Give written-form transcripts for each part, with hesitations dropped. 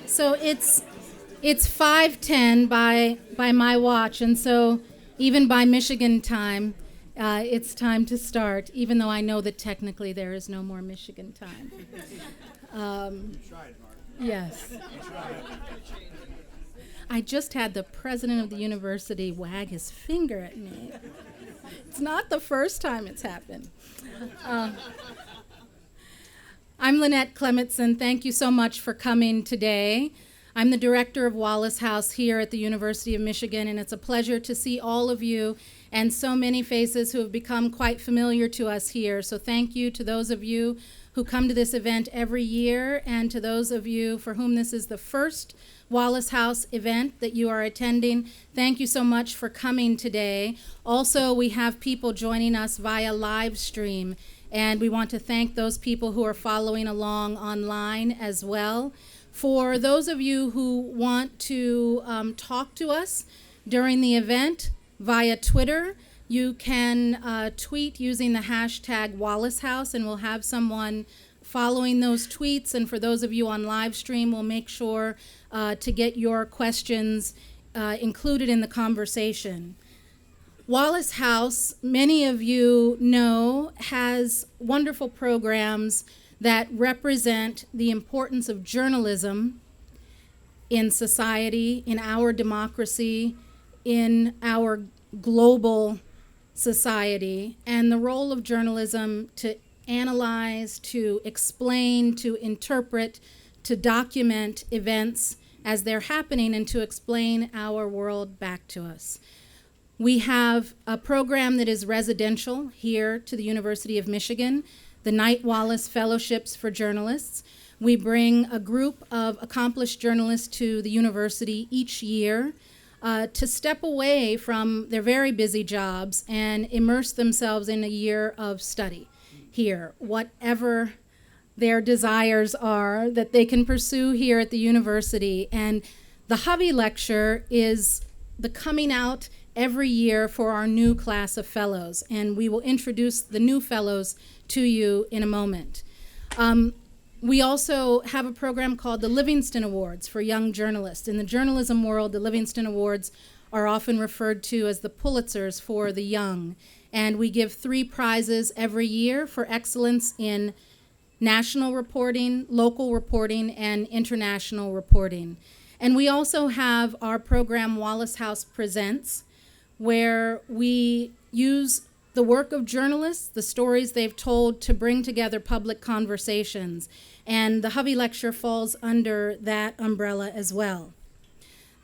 So it's 5:10 by my watch, and so even by Michigan time, it's time to start, even though I know that technically there is no more Michigan time. Yes. I just had the president of the university wag his finger at me. It's not the first time it's happened. I'm Lynette Clemetson. Thank you so much for coming today. I'm the director of Wallace House here at the University of Michigan, and it's a pleasure to see all of you and so many faces who have become quite familiar to us here. So thank you to those of you who come to this event every year, and to those of you for whom this is the first Wallace House event that you are attending. Thank you so much for coming today. Also, we have people joining us via live stream, and we want to thank those people who are following along online as well. For those of you who want to talk to us during the event via Twitter, you can tweet using the hashtag Wallace House, and we'll have someone following those tweets. And for those of you on live stream, we'll make sure to get your questions included in the conversation. Wallace House, many of you know, has wonderful programs that represent the importance of journalism in society, in our democracy, in our global society, and the role of journalism to analyze, to explain, to interpret, to document events as they're happening, and to explain our world back to us. We have a program that is residential here to the University of Michigan, the Knight-Wallace Fellowships for Journalists. We bring a group of accomplished journalists to the university each year to step away from their very busy jobs and immerse themselves in a year of study here, whatever their desires are that they can pursue here at the university. And the Hovey Lecture is the coming out every year for our new class of fellows, and we will introduce the new fellows to you in a moment. We also have a program called the Livingston Awards for young journalists. In the journalism world, the Livingston Awards are often referred to as the Pulitzers for the young, and we give 3 prizes every year for excellence in national reporting, local reporting, and international reporting. And we also have our program Wallace House Presents, where we use the work of journalists, the stories they've told, to bring together public conversations. And the Hovey Lecture falls under that umbrella as well.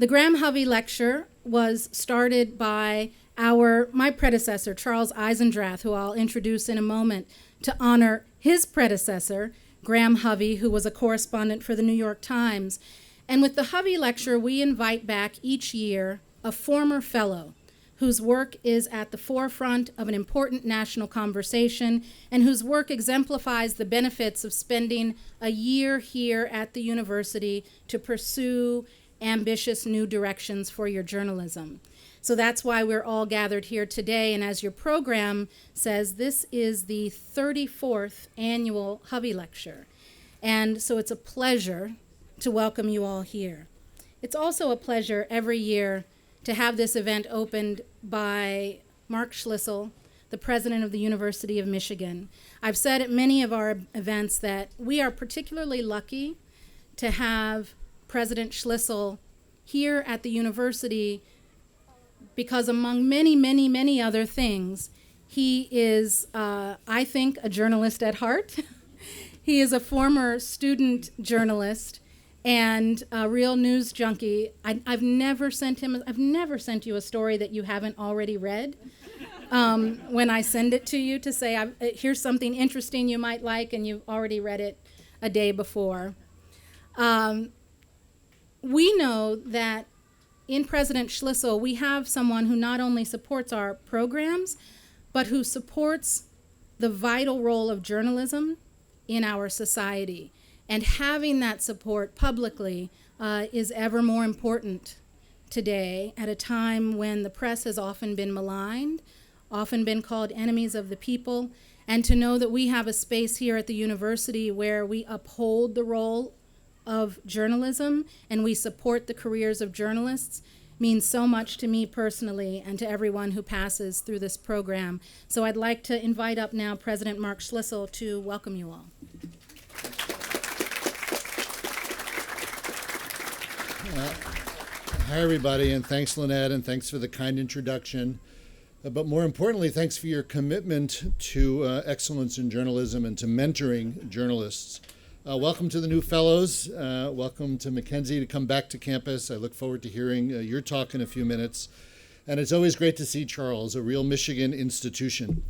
The Graham Hovey Lecture was started by my predecessor, Charles Eisendrath, who I'll introduce in a moment, to honor his predecessor, Graham Hovey, who was a correspondent for the New York Times. And with the Hovey Lecture, we invite back each year a former fellow whose work is at the forefront of an important national conversation, and whose work exemplifies the benefits of spending a year here at the university to pursue ambitious new directions for your journalism. So that's why we're all gathered here today, and as your program says, this is the 34th annual Hovey Lecture. And so it's a pleasure to welcome you all here. It's also a pleasure every year to have this event opened by Mark Schlissel, the president of the University of Michigan. I've said at many of our events that we are particularly lucky to have President Schlissel here at the university because, among many, many, many other things, he is, I think, a journalist at heart. He is a former student journalist and a real news junkie. I've never sent you a story that you haven't already read. When I send it to you to say, here's something interesting you might like, and you've already read it a day before. We know that in President Schlissel, we have someone who not only supports our programs, but who supports the vital role of journalism in our society. And having that support publicly is ever more important today, at a time when the press has often been maligned, often been called enemies of the people, and to know that we have a space here at the university where we uphold the role of journalism, and we support the careers of journalists, means so much to me personally and to everyone who passes through this program. So I'd like to invite up now President Mark Schlissel to welcome you all. Hi, everybody, and thanks, Lynette, and thanks for the kind introduction. But more importantly, thanks for your commitment to excellence in journalism and to mentoring journalists. Welcome to the new fellows. Welcome to McKenzie to come back to campus. I look forward to hearing your talk in a few minutes. And it's always great to see Charles, a real Michigan institution.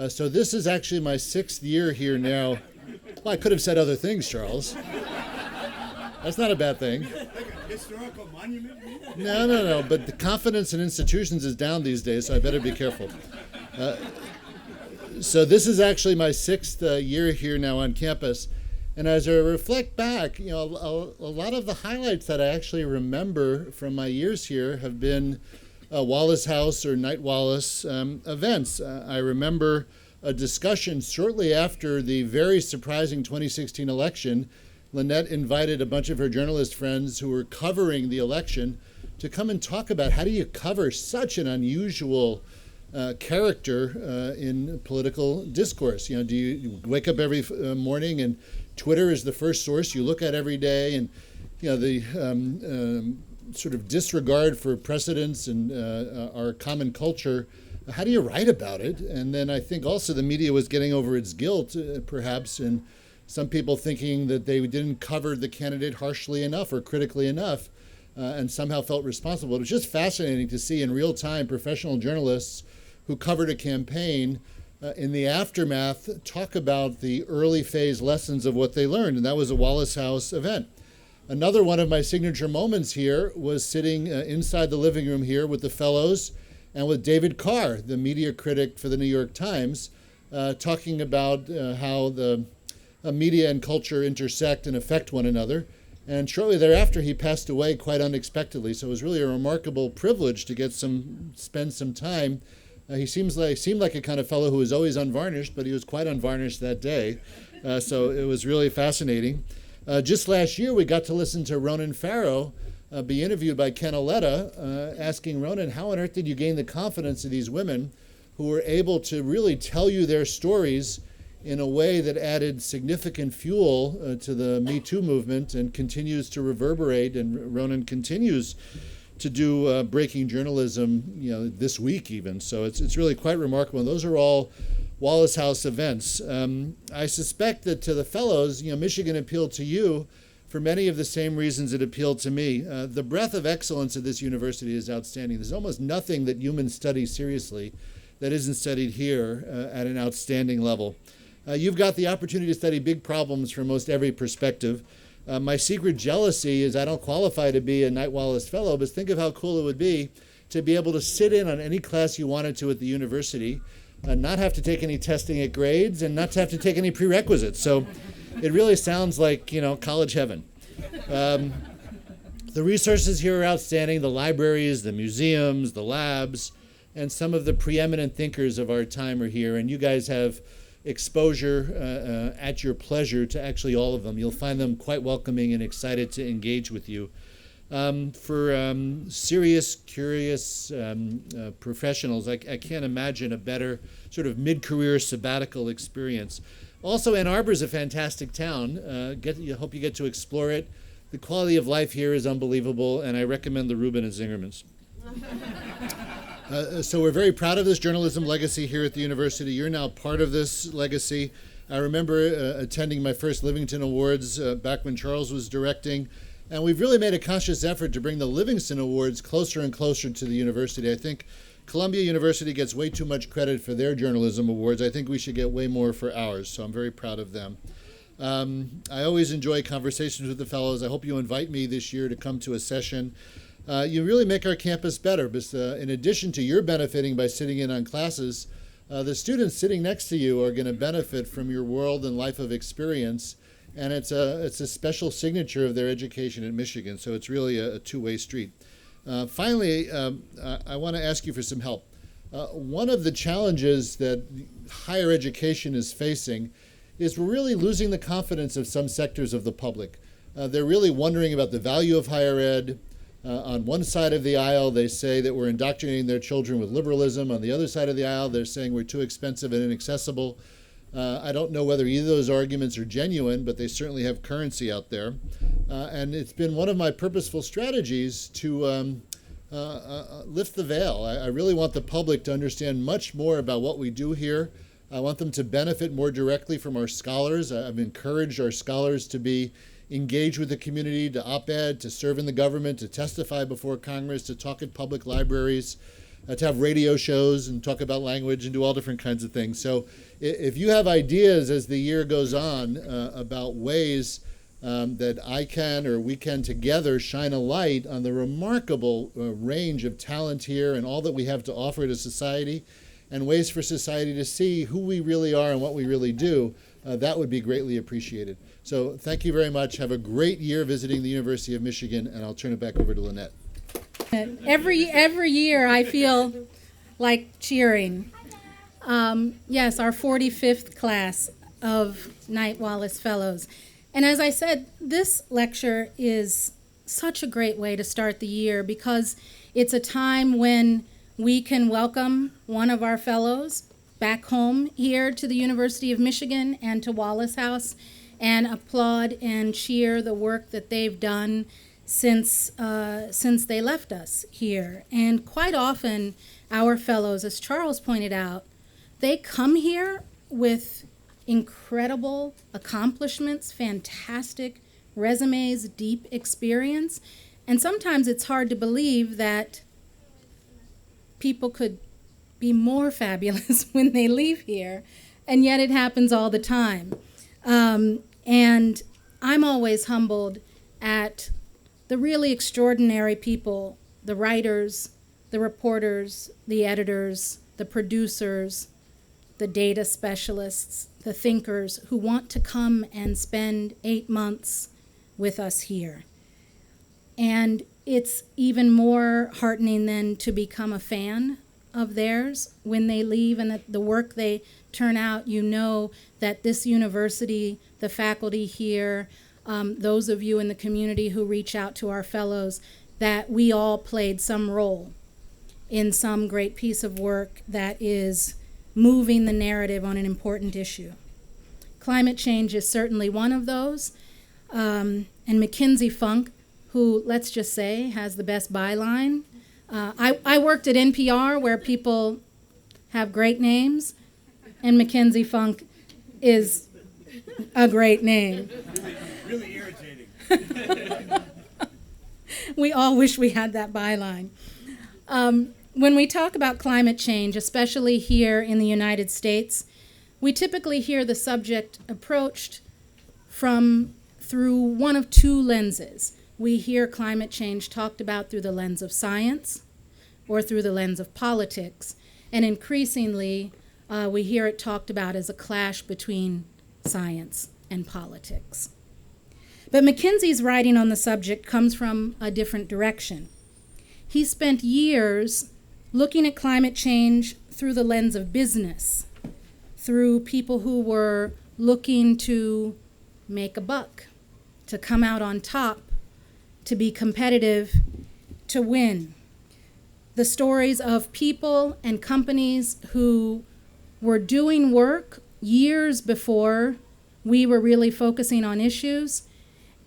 So this is actually my 6th year here now. Well, I could have said other things, Charles. That's not a bad thing. Like a historical monument? No. But the confidence in institutions is down these days, so I better be careful. So this is actually my 6th year here now on campus. And as I reflect back, a lot of the highlights that I actually remember from my years here have been Wallace House or Knight-Wallace events. I remember a discussion shortly after the very surprising 2016 election. Lynette invited a bunch of her journalist friends who were covering the election to come and talk about how do you cover such an unusual character in political discourse. Do you wake up every morning and Twitter is the first source you look at every day, and the sort of disregard for precedents and our common culture. How do you write about it? And then I think also the media was getting over its guilt, perhaps, and some people thinking that they didn't cover the candidate harshly enough or critically enough, and somehow felt responsible. It was just fascinating to see in real time professional journalists who covered a campaign in the aftermath talk about the early phase lessons of what they learned, and that was a Wallace House event. Another one of my signature moments here was sitting inside the living room here with the fellows and with David Carr, the media critic for the New York Times, talking about how the media and culture intersect and affect one another. And shortly thereafter, he passed away quite unexpectedly. So it was really a remarkable privilege to spend some time. He seemed like a kind of fellow who was always unvarnished, but he was quite unvarnished that day. So it was really fascinating. Just last year, we got to listen to Ronan Farrow be interviewed by Ken Aletta, asking Ronan, how on earth did you gain the confidence of these women who were able to really tell you their stories in a way that added significant fuel to the Me Too movement and continues to reverberate, and Ronan continues to do breaking journalism, this week even. So it's really quite remarkable. And those are all Wallace House events. I suspect that to the fellows, Michigan appealed to you for many of the same reasons it appealed to me. The breadth of excellence at this university is outstanding. There's almost nothing that humans study seriously that isn't studied here at an outstanding level. You've got the opportunity to study big problems from most every perspective. My secret jealousy is I don't qualify to be a Knight-Wallace Fellow, but think of how cool it would be to be able to sit in on any class you wanted to at the university, not have to take any testing at grades, and not to have to take any prerequisites. So it really sounds like, college heaven. The resources here are outstanding, the libraries, the museums, the labs, and some of the preeminent thinkers of our time are here, and you guys have exposure at your pleasure to actually all of them. You'll find them quite welcoming and excited to engage with you. For serious, curious professionals, I can't imagine a better sort of mid-career sabbatical experience. Also, Ann Arbor is a fantastic town. I hope you get to explore it. The quality of life here is unbelievable, and I recommend the Reuben and Zingermans. So we're very proud of this journalism legacy here at the university. You're now part of this legacy. I remember attending my first Livingston Awards back when Charles was directing, and we've really made a conscious effort to bring the Livingston Awards closer and closer to the university. I think Columbia University gets way too much credit for their journalism awards. I think we should get way more for ours, so I'm very proud of them. I always enjoy conversations with the fellows. I hope you invite me this year to come to a session. You really make our campus better, because in addition to your benefiting by sitting in on classes, the students sitting next to you are going to benefit from your world and life of experience, and it's a special signature of their education at Michigan, so it's really a two-way street. Finally, I want to ask you for some help. One of the challenges that higher education is facing is we're really losing the confidence of some sectors of the public. they're really wondering about the value of higher ed. On one side of the aisle, they say that we're indoctrinating their children with liberalism. On the other side of the aisle, they're saying we're too expensive and inaccessible. I don't know whether either of those arguments are genuine, but they certainly have currency out there. And it's been one of my purposeful strategies to lift the veil. I really want the public to understand much more about what we do here. I want them to benefit more directly from our scholars. I've encouraged our scholars to be engaged with the community, to op-ed, to serve in the government, to testify before Congress, to talk at public libraries, to have radio shows and talk about language and do all different kinds of things. So if you have ideas as the year goes on about ways that I can or we can together shine a light on the remarkable range of talent here and all that we have to offer to society, and ways for society to see who we really are and what we really do, that would be greatly appreciated. So thank you very much. Have a great year visiting the University of Michigan, and I'll turn it back over to Lynette. Every year I feel like cheering. Yes, our 45th class of Knight-Wallace Fellows. And as I said, this lecture is such a great way to start the year because it's a time when we can welcome one of our fellows back home here to the University of Michigan and to Wallace House and applaud and cheer the work that they've done since they left us here. And quite often, our fellows, as Charles pointed out, they come here with incredible accomplishments, fantastic resumes, deep experience, and sometimes it's hard to believe that people could be more fabulous when they leave here, and yet it happens all the time. And I'm always humbled at the really extraordinary people, the writers, the reporters, the editors, the producers, the data specialists, the thinkers who want to come and spend 8 months with us here. And it's even more heartening than to become a fan of theirs when they leave and that the work they turn out, you know that this university, the faculty here, those of you in the community who reach out to our fellows, that we all played some role in some great piece of work that is moving the narrative on an important issue. Climate change is certainly one of those. And McKenzie Funk, who, let's just say, has the best byline. I worked at NPR where people have great names, and McKenzie Funk is a great name. Really irritating. We all wish we had that byline. When we talk about climate change, especially here in the United States, we typically hear the subject approached through one of two lenses. We hear climate change talked about through the lens of science or through the lens of politics, and increasingly we hear it talked about as a clash between science and politics. But McKenzie's writing on the subject comes from a different direction. He spent years looking at climate change through the lens of business, through people who were looking to make a buck, to come out on top, to be competitive, to win. The stories of people and companies who were doing work years before we were really focusing on issues,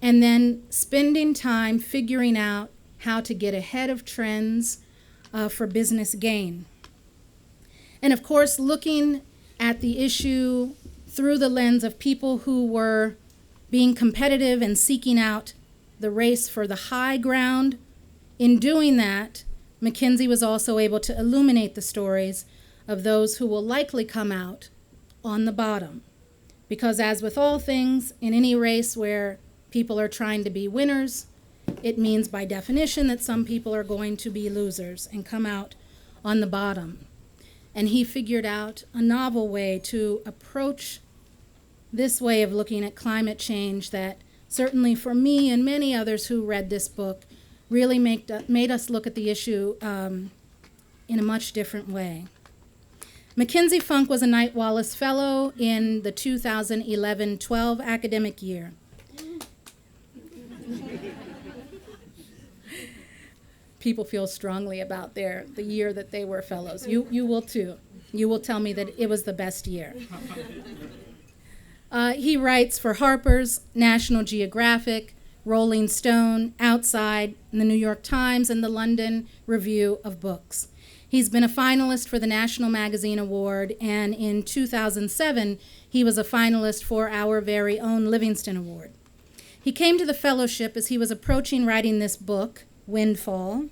and then spending time figuring out how to get ahead of trends for business gain. And of course, looking at the issue through the lens of people who were being competitive and seeking out the race for the high ground. In doing that, McKenzie was also able to illuminate the stories of those who will likely come out on the bottom. Because as with all things, in any race where people are trying to be winners, it means by definition that some people are going to be losers and come out on the bottom. And he figured out a novel way to approach this way of looking at climate change that certainly for me and many others who read this book really made us look at the issue in a much different way. McKenzie Funk was a Knight-Wallace Fellow in the 2011-12 academic year. People feel strongly about the year that they were fellows. You will too. You will tell me that it was the best year. He writes for Harper's, National Geographic, Rolling Stone, Outside, and the New York Times, and the London Review of Books. He's been a finalist for the National Magazine Award, and in 2007, he was a finalist for our very own Livingston Award. He came to the fellowship as he was approaching writing this book, Windfall,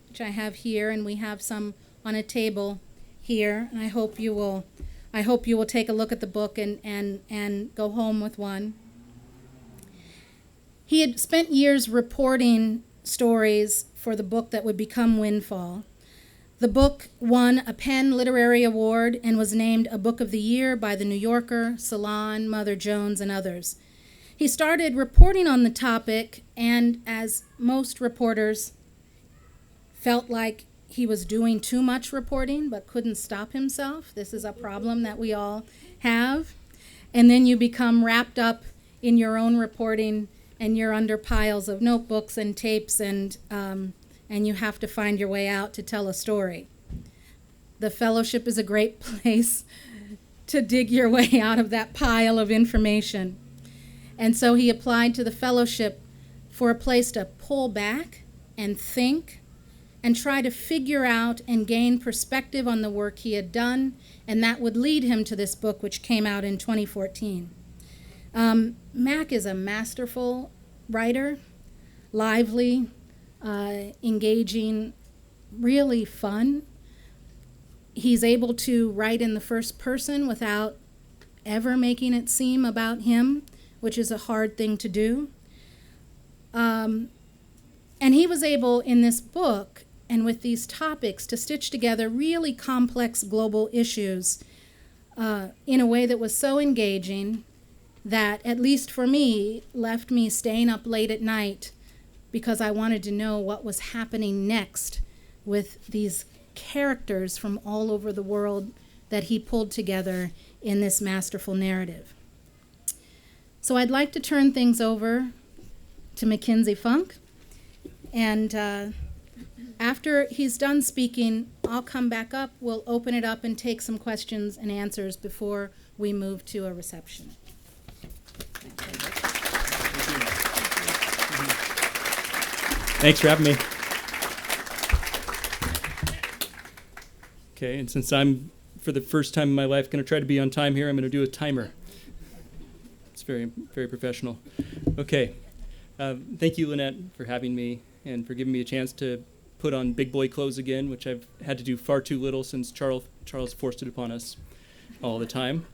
which I have here, and we have some on a table here, and I hope you will take a look at the book and go home with one. He had spent years reporting stories for the book that would become Windfall. The book won a Penn Literary Award and was named a Book of the Year by The New Yorker, Salon, Mother Jones, and others. He started reporting on the topic, and as most reporters, felt like he was doing too much reporting but couldn't stop himself. This is a problem that we all have. And then you become wrapped up in your own reporting, and you're under piles of notebooks and tapes, and you have to find your way out to tell a story. The fellowship is a great place to dig your way out of that pile of information. And so he applied to the fellowship for a place to pull back and think and try to figure out and gain perspective on the work he had done, and that would lead him to this book, which came out in 2014. Mac is a masterful writer, lively, engaging, really fun. He's able to write in the first person without ever making it seem about him, which is a hard thing to do. And he was able, in this book and with these topics, to stitch together really complex global issues in a way that was so engaging that, at least for me, left me staying up late at night because I wanted to know what was happening next with these characters from all over the world that he pulled together in this masterful narrative. So I'd like to turn things over to McKenzie Funk, and after he's done speaking, I'll come back up, we'll open it up and take some questions and answers before we move to a reception. Thanks for having me. Okay, and since I'm, for the first time in my life, going to try to be on time here, I'm going to do a timer. It's very, very professional. Okay, thank you, Lynette, for having me and for giving me a chance to put on big boy clothes again, which I've had to do far too little since Charles forced it upon us all the time.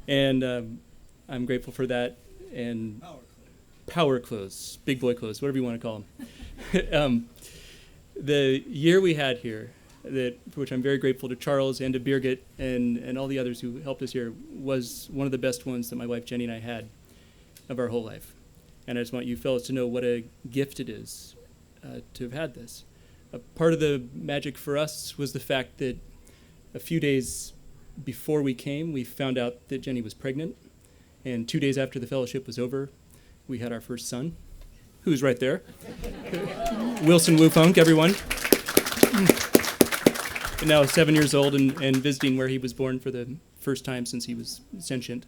And I'm grateful for that. And power clothes, big boy clothes, whatever you want to call them. The year we had here, for which I'm very grateful to Charles and to Birgit and all the others who helped us here, was one of the best ones that my wife Jenny and I had of our whole life. And I just want you fellows to know what a gift it is to have had this. Part of the magic for us was the fact that a few days before we came, we found out that Jenny was pregnant. And 2 days after the fellowship was over, we had our first son, who's right there. Wilson Wu Funk, everyone. And now 7 years old and visiting where he was born for the first time since he was sentient.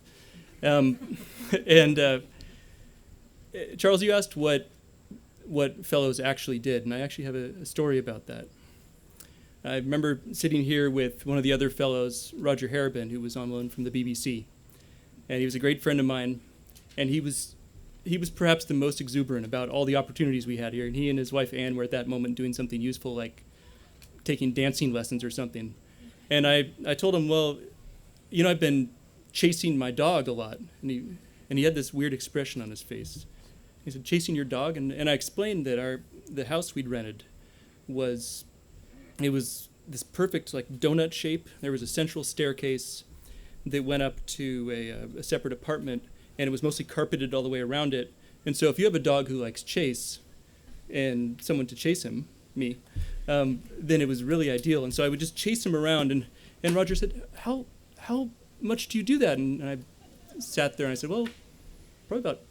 Charles, you asked what fellows actually did, and I actually have a story about that. I remember sitting here with one of the other fellows, Roger Harabin, who was on loan from the BBC. And he was a great friend of mine, and he was perhaps the most exuberant about all the opportunities we had here. And he and his wife Anne were at that moment doing something useful, like taking dancing lessons or something. And I told him, well, you know, I've been chasing my dog a lot. And he had this weird expression on his face. He said, chasing your dog? And I explained that the house we'd rented was this perfect like donut shape. There was a central staircase that went up to a separate apartment, and it was mostly carpeted all the way around it. And so if you have a dog who likes chase and someone to chase him, me, then it was really ideal. And so I would just chase him around, and Roger said, how much do you do that? And I sat there and I said, well, probably about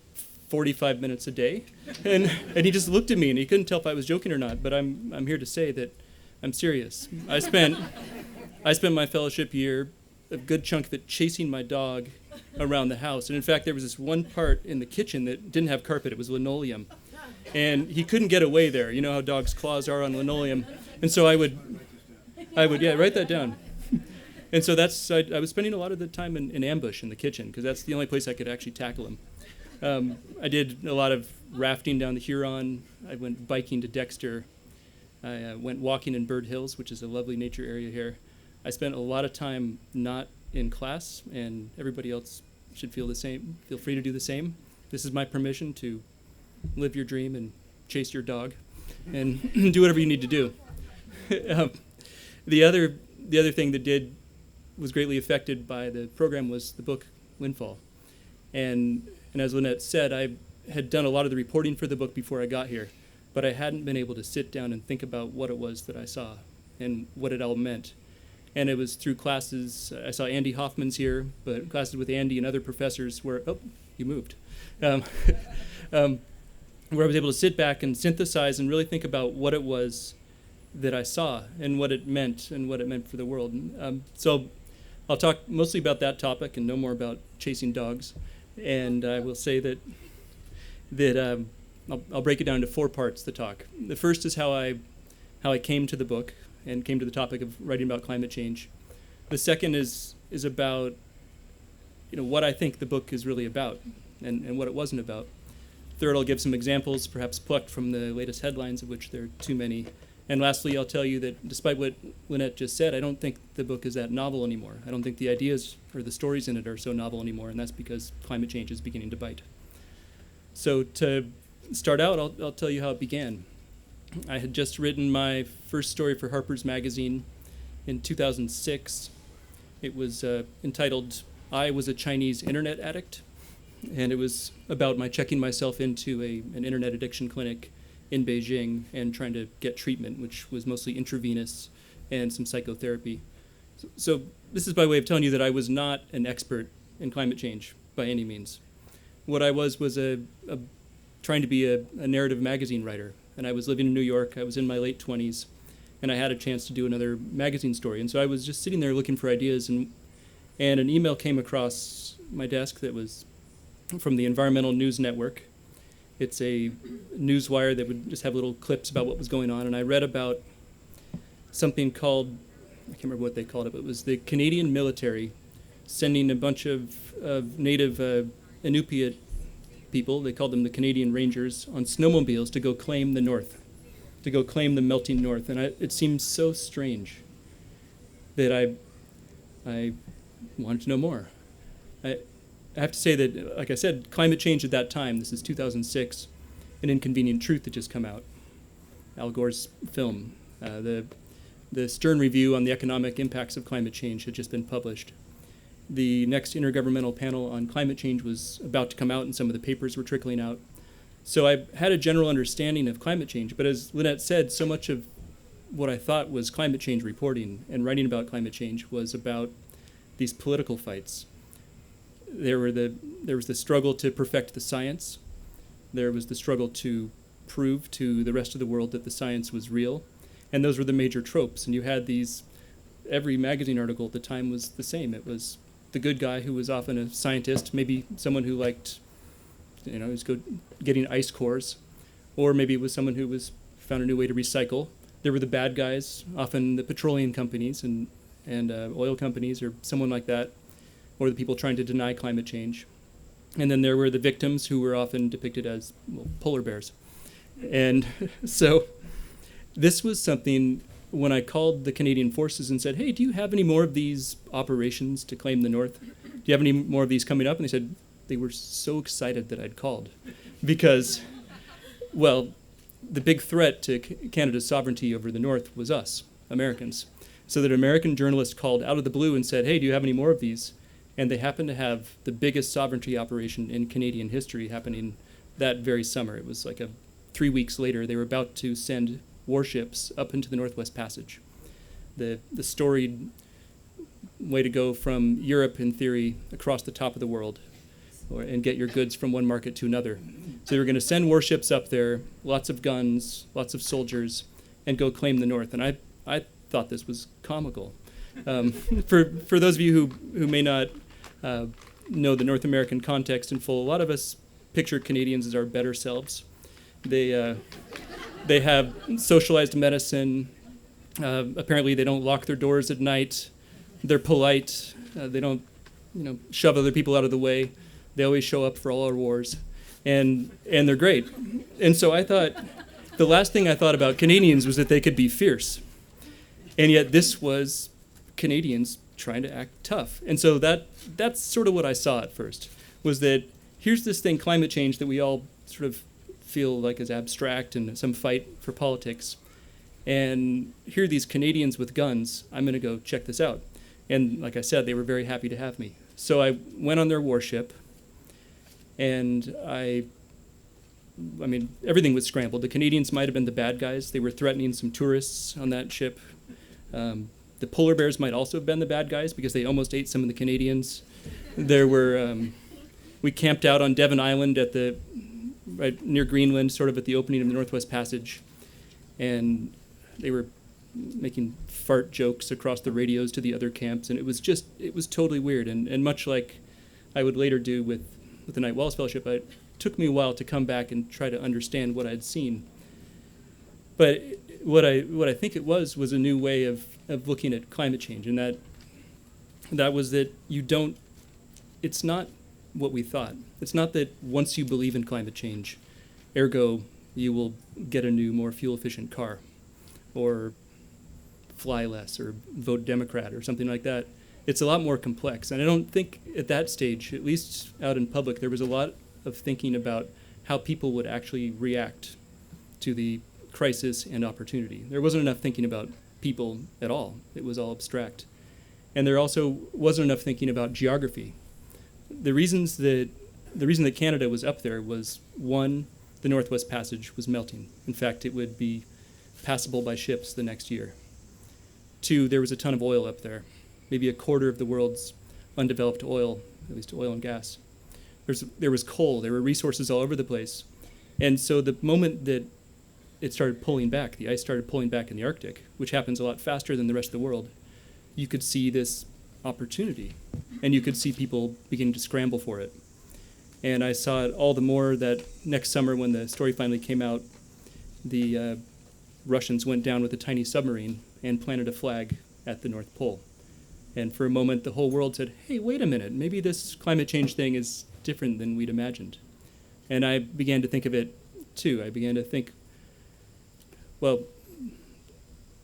45 minutes a day. And he just looked at me, and he couldn't tell if I was joking or not, but I'm here to say that I'm serious. I spent my fellowship year, a good chunk of it, chasing my dog around the house. And in fact, there was this one part in the kitchen that didn't have carpet. It was linoleum. And he couldn't get away there. You know how dogs' claws are on linoleum. And so I would, yeah, write that down. And so I was spending a lot of the time in ambush in the kitchen, because that's the only place I could actually tackle him. I did a lot of rafting down the Huron. I went biking to Dexter. I went walking in Bird Hills, which is a lovely nature area here. I spent a lot of time not in class, and everybody else should feel the same. Feel free to do the same. This is my permission to live your dream and chase your dog and do whatever you need to do. The other thing that was greatly affected by the program was the book Windfall. And as Lynette said, I had done a lot of the reporting for the book before I got here, but I hadn't been able to sit down and think about what it was that I saw and what it all meant. And it was through classes. I saw Andy Hoffman's here, but classes with Andy and other professors where, oh, you moved. Where I was able to sit back and synthesize and really think about what it was that I saw and what it meant for the world. So I'll talk mostly about that topic and no more about chasing dogs. And I will say that I'll break it down into 4 parts, the talk. The first is how I came to the book and came to the topic of writing about climate change. The second is about what I think the book is really about and what it wasn't about. Third, I'll give some examples, perhaps plucked from the latest headlines, of which there are too many. And lastly, I'll tell you that despite what Lynette just said, I don't think the book is that novel anymore. I don't think the ideas or the stories in it are so novel anymore, and that's because climate change is beginning to bite. So to start out, I'll tell you how it began. I had just written my first story for Harper's Magazine in 2006. It was entitled, I Was a Chinese Internet Addict, and it was about my checking myself into an internet addiction clinic in Beijing and trying to get treatment, which was mostly intravenous and some psychotherapy. So this is by way of telling you that I was not an expert in climate change by any means. What I was trying to be a narrative magazine writer, and I was living in New York. I was in my late 20s, and I had a chance to do another magazine story. And so I was just sitting there looking for ideas, and an email came across my desk that was from the Environmental News Network. It's a newswire that would just have little clips about what was going on, and I read about something called, I can't remember what they called it, but it was the Canadian military sending a bunch of native Inupiat people, they called them the Canadian Rangers, on snowmobiles to go claim the North, to go claim the melting North. And it seemed so strange that I wanted to know more. I have to say that, like I said, climate change at that time, this is 2006, An Inconvenient Truth had just come out, Al Gore's film. The Stern Review on the Economic Impacts of Climate Change had just been published. The next Intergovernmental Panel on Climate Change was about to come out, and some of the papers were trickling out. So I had a general understanding of climate change, but as Lynette said, so much of what I thought was climate change reporting and writing about climate change was about these political fights. There was the struggle to perfect the science. There was the struggle to prove to the rest of the world that the science was real. And those were the major tropes. And you had every magazine article at the time was the same. It was the good guy who was often a scientist, maybe someone who liked, was getting ice cores, or maybe it was someone who found a new way to recycle. There were the bad guys, often the petroleum companies and oil companies or someone like that, or the people trying to deny climate change. And then there were the victims who were often depicted as polar bears. And so this was something, when I called the Canadian Forces and said, hey, do you have any more of these operations to claim the North? Do you have any more of these coming up? And they said they were so excited that I'd called because, well, the big threat to Canada's sovereignty over the North was us, Americans. So that American journalists called out of the blue and said, hey, do you have any more of these? And they happened to have the biggest sovereignty operation in Canadian history happening that very summer. It was like 3 weeks later, they were about to send warships up into the Northwest Passage. The storied way to go from Europe, in theory, across the top of the world. and get your goods from one market to another. So they were going to send warships up there, lots of guns, lots of soldiers, and go claim the North. And I thought this was comical. For those of you who may not know the North American context in full, a lot of us picture Canadians as our better selves. They have socialized medicine. Apparently, they don't lock their doors at night. They're polite. They don't, shove other people out of the way. They always show up for all our wars, and they're great. And so I thought, the last thing I thought about Canadians was that they could be fierce, and yet this was Canadians trying to act tough. And so that's sort of what I saw at first, was that here's this thing, climate change, that we all sort of feel like is abstract and some fight for politics. And here are these Canadians with guns. I'm going to go check this out. And like I said, they were very happy to have me. So I went on their warship, and I mean, everything was scrambled. The Canadians might have been the bad guys. They were threatening some tourists on that ship. The polar bears might also have been the bad guys because they almost ate some of the Canadians. There were, we camped out on Devon Island right near Greenland, sort of at the opening of the Northwest Passage. And they were making fart jokes across the radios to the other camps. And it was totally weird. And much like I would later do with the Knight-Wallace Fellowship, it took me a while to come back and try to understand what I'd seen. But what I think it was a new way of looking at climate change, and that was that it's not what we thought. It's not that once you believe in climate change, ergo you will get a new, more fuel-efficient car, or fly less, or vote Democrat, or something like that. It's a lot more complex, and I don't think at that stage, at least out in public, there was a lot of thinking about how people would actually react to the crisis and opportunity. There wasn't enough thinking about people at all. It was all abstract. And there also wasn't enough thinking about geography. The reason that Canada was up there was, one, the Northwest Passage was melting. In fact, it would be passable by ships the next year. Two, there was a ton of oil up there, maybe a quarter of the world's undeveloped oil, at least oil and gas. There was coal, there were resources all over the place. And so the moment that it started pulling back, the ice started pulling back in the Arctic, which happens a lot faster than the rest of the world, you could see this opportunity, and you could see people beginning to scramble for it. And I saw it all the more that next summer, when the story finally came out, the Russians went down with a tiny submarine and planted a flag at the North Pole. And for a moment, the whole world said, hey, wait a minute, maybe this climate change thing is different than we'd imagined. And I began to think of it, too. I began to think, well,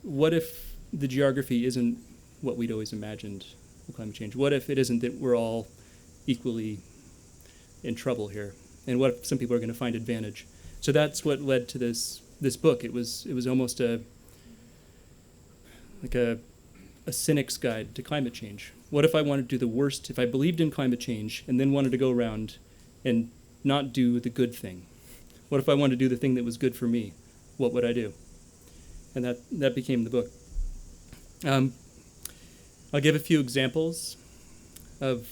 what if the geography isn't what we'd always imagined with climate change? What if it isn't that we're all equally in trouble here? And what if some people are going to find advantage? So that's what led to this book. It was almost a cynic's guide to climate change. What if I wanted to do the worst, if I believed in climate change and then wanted to go around and not do the good thing? What if I wanted to do the thing that was good for me? What would I do? And that became the book. I'll give a few examples of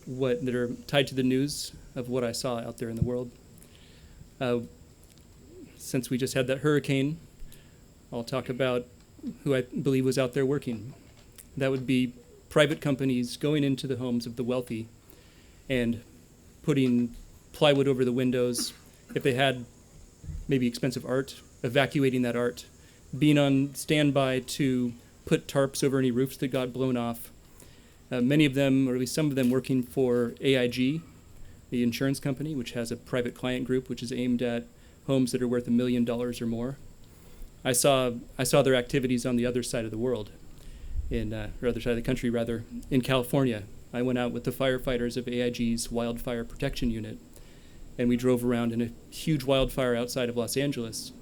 that are tied to the news of what I saw out there in the world. Since we just had that hurricane, I'll talk about who I believe was out there working. That would be private companies going into the homes of the wealthy and putting plywood over the windows. If they had maybe expensive art, evacuating that art, being on standby to put tarps over any roofs that got blown off. Many of them, or at least some of them, working for AIG, the insurance company, which has a private client group which is aimed at homes that are worth $1 million or more. I saw their activities on the other side of the world, or other side of the country rather, in California. I went out with the firefighters of AIG's Wildfire Protection Unit, and we drove around in a huge wildfire outside of Los Angeles,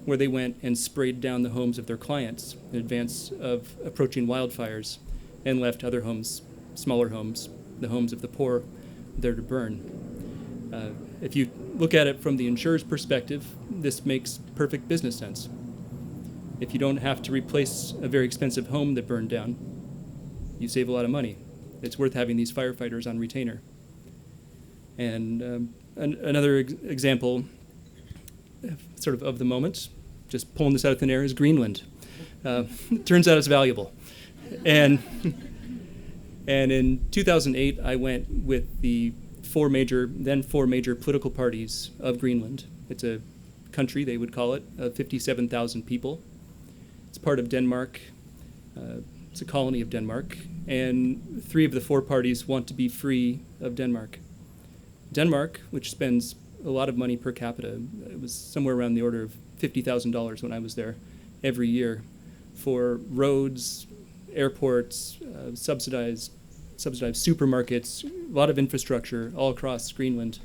where they went and sprayed down the homes of their clients in advance of approaching wildfires, and left other homes, smaller homes, the homes of the poor, there to burn. If you look at it from the insurer's perspective, this makes perfect business sense. If you don't have to replace a very expensive home that burned down, you save a lot of money. It's worth having these firefighters on retainer. And another example, sort of the moment, just pulling this out of thin air, is Greenland. Turns out it's valuable. And in 2008, I went with the four major political parties of Greenland. It's a country, they would call it, of 57,000 people. It's part of Denmark. It's a colony of Denmark. And three of the four parties want to be free of Denmark. Denmark, which spends a lot of money per capita, it was somewhere around the order of $50,000 when I was there every year, for roads, airports, subsidized supermarkets, a lot of infrastructure all across Greenland.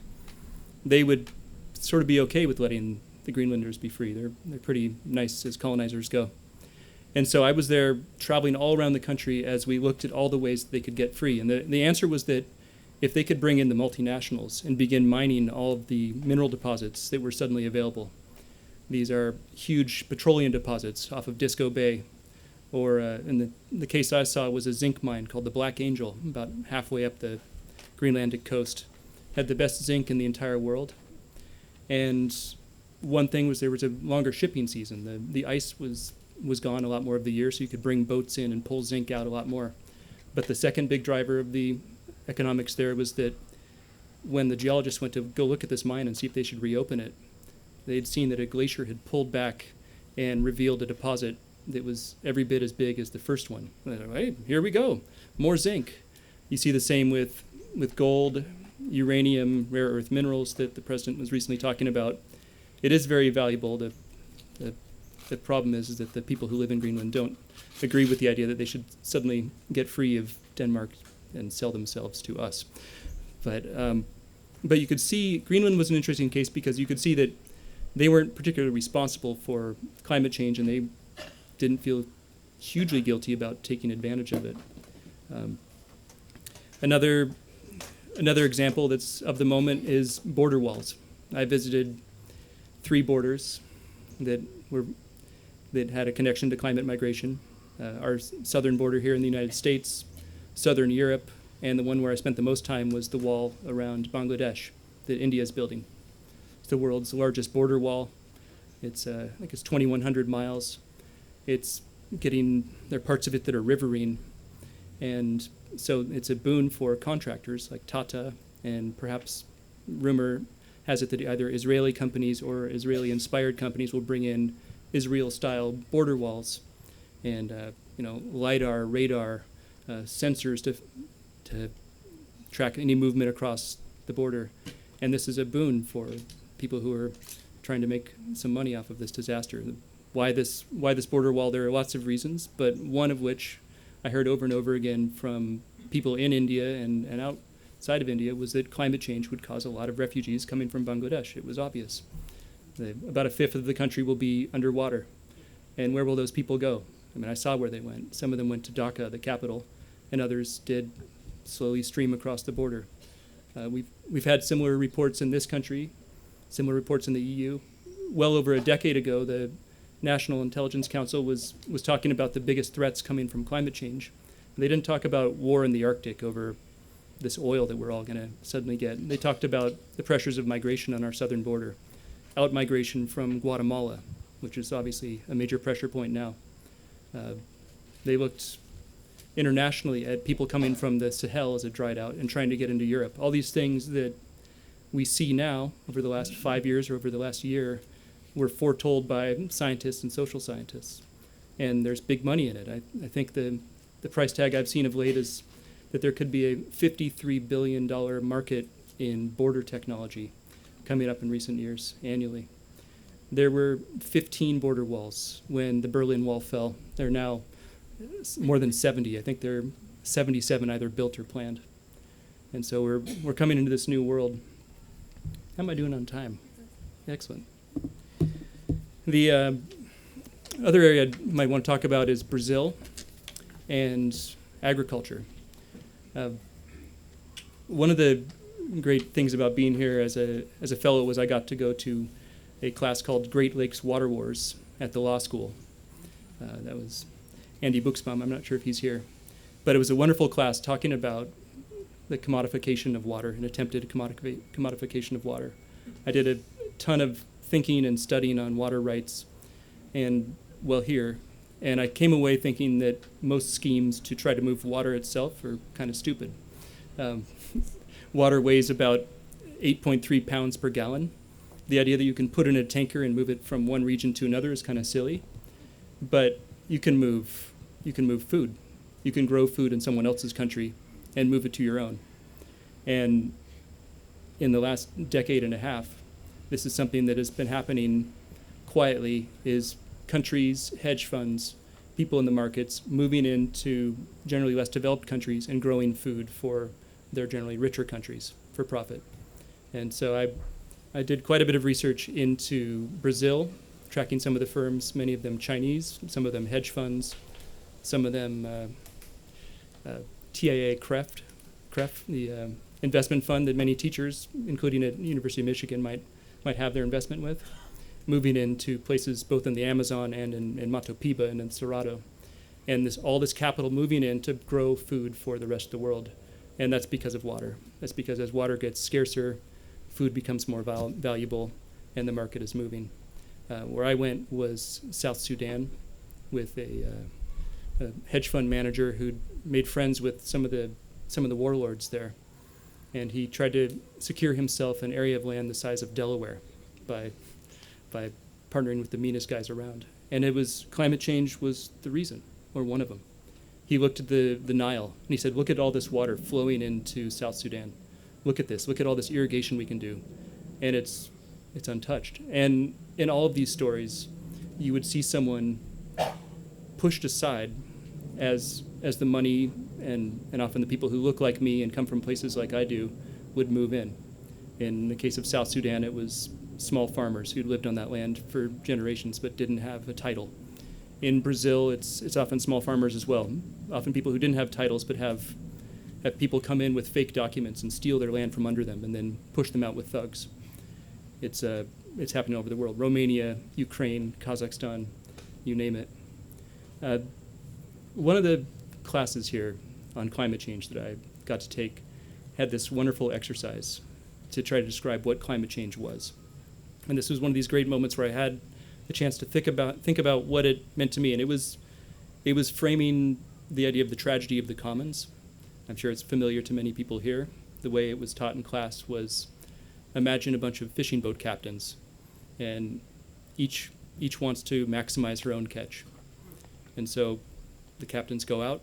They would sort of be okay with letting the Greenlanders be free. They're pretty nice as colonizers go. And so I was there traveling all around the country as we looked at all the ways that they could get free. And the answer was that if they could bring in the multinationals and begin mining all of the mineral deposits that were suddenly available. These are huge petroleum deposits off of Disco Bay, or in the case I saw was a zinc mine called the Black Angel, about halfway up the Greenlandic coast. Had the best zinc in the entire world. And one thing was there was a longer shipping season. The ice was gone a lot more of the year, so you could bring boats in and pull zinc out a lot more. But the second big driver of the economics there was that when the geologists went to go look at this mine and see if they should reopen it, they'd seen that a glacier had pulled back and revealed a deposit that was every bit as big as the first one. And they're like, hey, here we go, more zinc. You see the same with gold, uranium, rare earth minerals that the president was recently talking about. It is very valuable. The problem is that the people who live in Greenland don't agree with the idea that they should suddenly get free of Denmark and sell themselves to us. But you could see Greenland was an interesting case because you could see that they weren't particularly responsible for climate change, and they didn't feel hugely guilty about taking advantage of it. Another example that's of the moment is border walls. I visited 3 borders that had a connection to climate migration. Our southern border here in the United States, southern Europe, and the one where I spent the most time was the wall around Bangladesh that India is building. It's the world's largest border wall. It's I think it's 2,100 miles. There are parts of it that are riverine, and so it's a boon for contractors like Tata, and perhaps rumor has it that either Israeli companies or Israeli-inspired companies will bring in Israel-style border walls and LiDAR, radar, sensors to track any movement across the border. And this is a boon for people who are trying to make some money off of this disaster. Why this border wall? There are lots of reasons, but one of which I heard over and over again from people in India and outside of India was that climate change would cause a lot of refugees coming from Bangladesh. It was obvious. About a fifth of the country will be underwater. And where will those people go? I mean, I saw where they went. Some of them went to Dhaka, the capital, and others did slowly stream across the border. We've had similar reports in this country, similar reports in the EU. Well over a decade ago, the National Intelligence Council was talking about the biggest threats coming from climate change. They didn't talk about war in the Arctic over this oil that we're all going to suddenly get. They talked about the pressures of migration on our southern border, out-migration from Guatemala, which is obviously a major pressure point now. They looked internationally at people coming from the Sahel as it dried out and trying to get into Europe. All these things that we see now over the last 5 years or over the last year were foretold by scientists and social scientists. And there's big money in it. I think the price tag I've seen of late is that there could be a $53 billion market in border technology coming up in recent years annually. There were 15 border walls when the Berlin Wall fell. There are now more than 70. I think there are 77 either built or planned. And so we're coming into this new world. How am I doing on time? Excellent. The other area I might want to talk about is Brazil and agriculture. One of the great things about being here as a fellow was I got to go to a class called Great Lakes Water Wars at the law school. That was Andy Buxbaum. I'm not sure if he's here. But it was a wonderful class talking about the commodification of water, an attempted commodification of water. I did a ton of thinking and studying on water rights and here. And I came away thinking that most schemes to try to move water itself are kind of stupid. Water weighs about 8.3 pounds per gallon. The idea that you can put in a tanker and move it from one region to another is kind of silly. But you can move food. You can grow food in someone else's country and move it to your own. And in the last decade and a half, this is something that has been happening quietly, is countries, hedge funds, people in the markets moving into generally less developed countries and growing food for their generally richer countries for profit. And so I did quite a bit of research into Brazil, tracking some of the firms, many of them Chinese, some of them hedge funds, some of them TIA CREF, the investment fund that many teachers, including at University of Michigan, might have their investment with, moving into places both in the Amazon and in Mato Piba and in Cerrado. And all this capital moving in to grow food for the rest of the world. And that's because of water. That's because as water gets scarcer, food becomes more valuable, and the market is moving. Where I went was South Sudan with a hedge fund manager who'd made friends with some of the warlords there. And he tried to secure himself an area of land the size of Delaware by partnering with the meanest guys around. And climate change was the reason, or one of them. He looked at the Nile, and he said, look at all this water flowing into South Sudan. Look at this. Look at all this irrigation we can do. And it's untouched. And in all of these stories, you would see someone pushed aside as the money and often the people who look like me and come from places like I do would move in. In the case of South Sudan, it was small farmers who'd lived on that land for generations but didn't have a title. In Brazil, it's often small farmers as well, often people who didn't have titles but have people come in with fake documents and steal their land from under them and then push them out with thugs. It's happening all over the world. Romania, Ukraine, Kazakhstan, you name it. One of the classes here on climate change that I got to take had this wonderful exercise to try to describe what climate change was. And this was one of these great moments where I had the chance to think about what it meant to me. And it was framing the idea of the tragedy of the commons. I'm sure it's familiar to many people here. The way it was taught in class was, imagine a bunch of fishing boat captains, and each wants to maximize her own catch. And so the captains go out,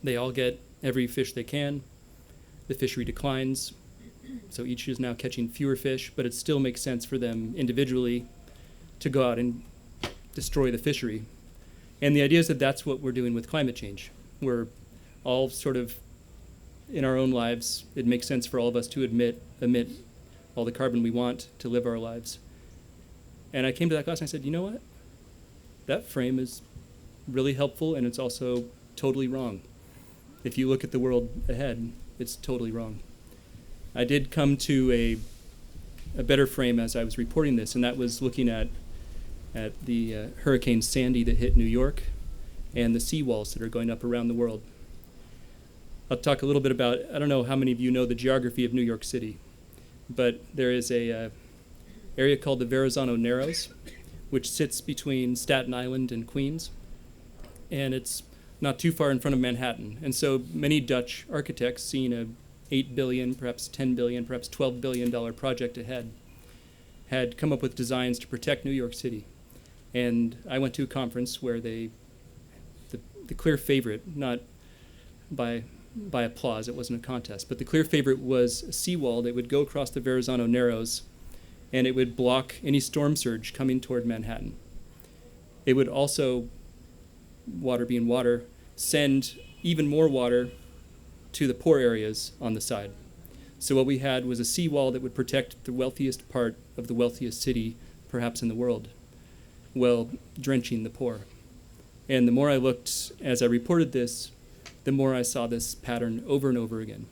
they all get every fish they can, the fishery declines, so each is now catching fewer fish, but it still makes sense for them individually to go out and destroy the fishery. And the idea is that that's what we're doing with climate change. We're all sort of, in our own lives, it makes sense for all of us to emit all the carbon we want to live our lives. And I came to that class and I said, you know what? That frame is really helpful, and it's also totally wrong. If you look at the world ahead, it's totally wrong. I did come to a better frame as I was reporting this, and that was looking at the Hurricane Sandy that hit New York and the seawalls that are going up around the world. I'll talk a little bit about, I don't know how many of you know the geography of New York City, but there is a area called the Verrazano Narrows, which sits between Staten Island and Queens, and it's not too far in front of Manhattan. And so many Dutch architects, seeing a $8 billion, perhaps $10 billion, perhaps $12 billion project ahead, had come up with designs to protect New York City. And I went to a conference where the clear favorite, not by applause, it wasn't a contest, but the clear favorite was a seawall that would go across the Verrazano Narrows, and it would block any storm surge coming toward Manhattan. It would also, water being water, send even more water to the poor areas on the side. So what we had was a seawall that would protect the wealthiest part of the wealthiest city, perhaps in the world, while drenching the poor. And the more I looked as I reported this, the more I saw this pattern over and over again.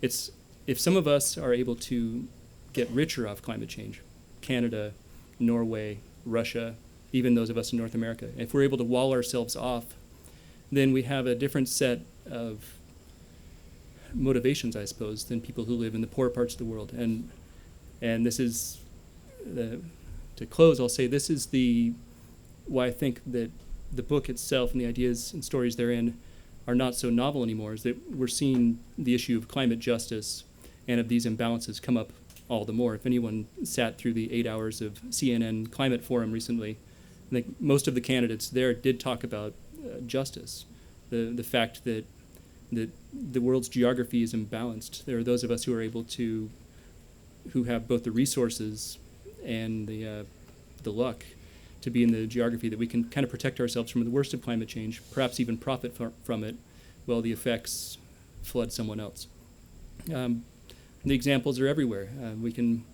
It's, if some of us are able to get richer off climate change, Canada, Norway, Russia, even those of us in North America, if we're able to wall ourselves off, then we have a different set of motivations, I suppose, than people who live in the poor parts of the world. And this is, to close, I'll say this is why I think that the book itself and the ideas and stories therein are not so novel anymore, is that we're seeing the issue of climate justice and of these imbalances come up all the more. If anyone sat through the 8 hours of CNN Climate Forum recently, I think most of the candidates there did talk about justice, the fact that the world's geography is imbalanced. There are those of us who have both the resources and the luck to be in the geography that we can kind of protect ourselves from the worst of climate change, perhaps even profit from it, while the effects flood someone else. The examples are everywhere. We can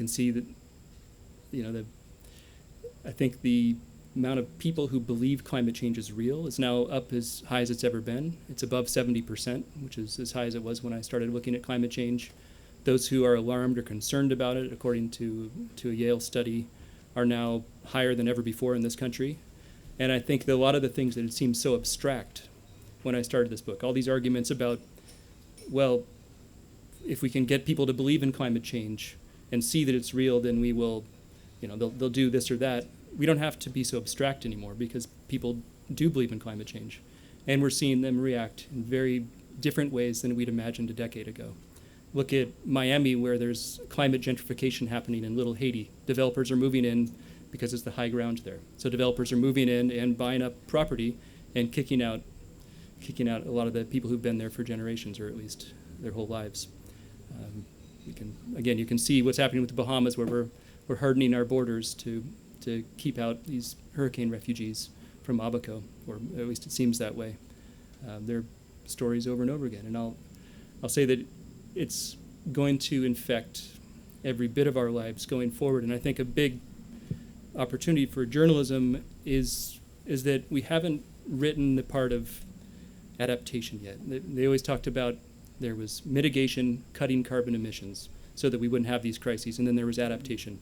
see that, I think the amount of people who believe climate change is real is now up as high as it's ever been. It's above 70%, which is as high as it was when I started looking at climate change. Those who are alarmed or concerned about it, according to a Yale study, are now higher than ever before in this country. And I think that a lot of the things that had seemed so abstract when I started this book, all these arguments about, well, if we can get people to believe in climate change and see that it's real, then we will, they'll do this or that. We don't have to be so abstract anymore because people do believe in climate change. And we're seeing them react in very different ways than we'd imagined a decade ago. Look at Miami, where there's climate gentrification happening in Little Haiti. Developers are moving in because it's the high ground there. So developers are moving in and buying up property and kicking out a lot of the people who've been there for generations, or at least their whole lives. You can see what's happening with the Bahamas, where we're hardening our borders to keep out these hurricane refugees from Abaco, or at least it seems that way. There are stories over and over again, and I'll say that it's going to infect every bit of our lives going forward. And I think a big opportunity for journalism is that we haven't written the part of adaptation yet. They always talked about there was mitigation, cutting carbon emissions so that we wouldn't have these crises, and then there was adaptation.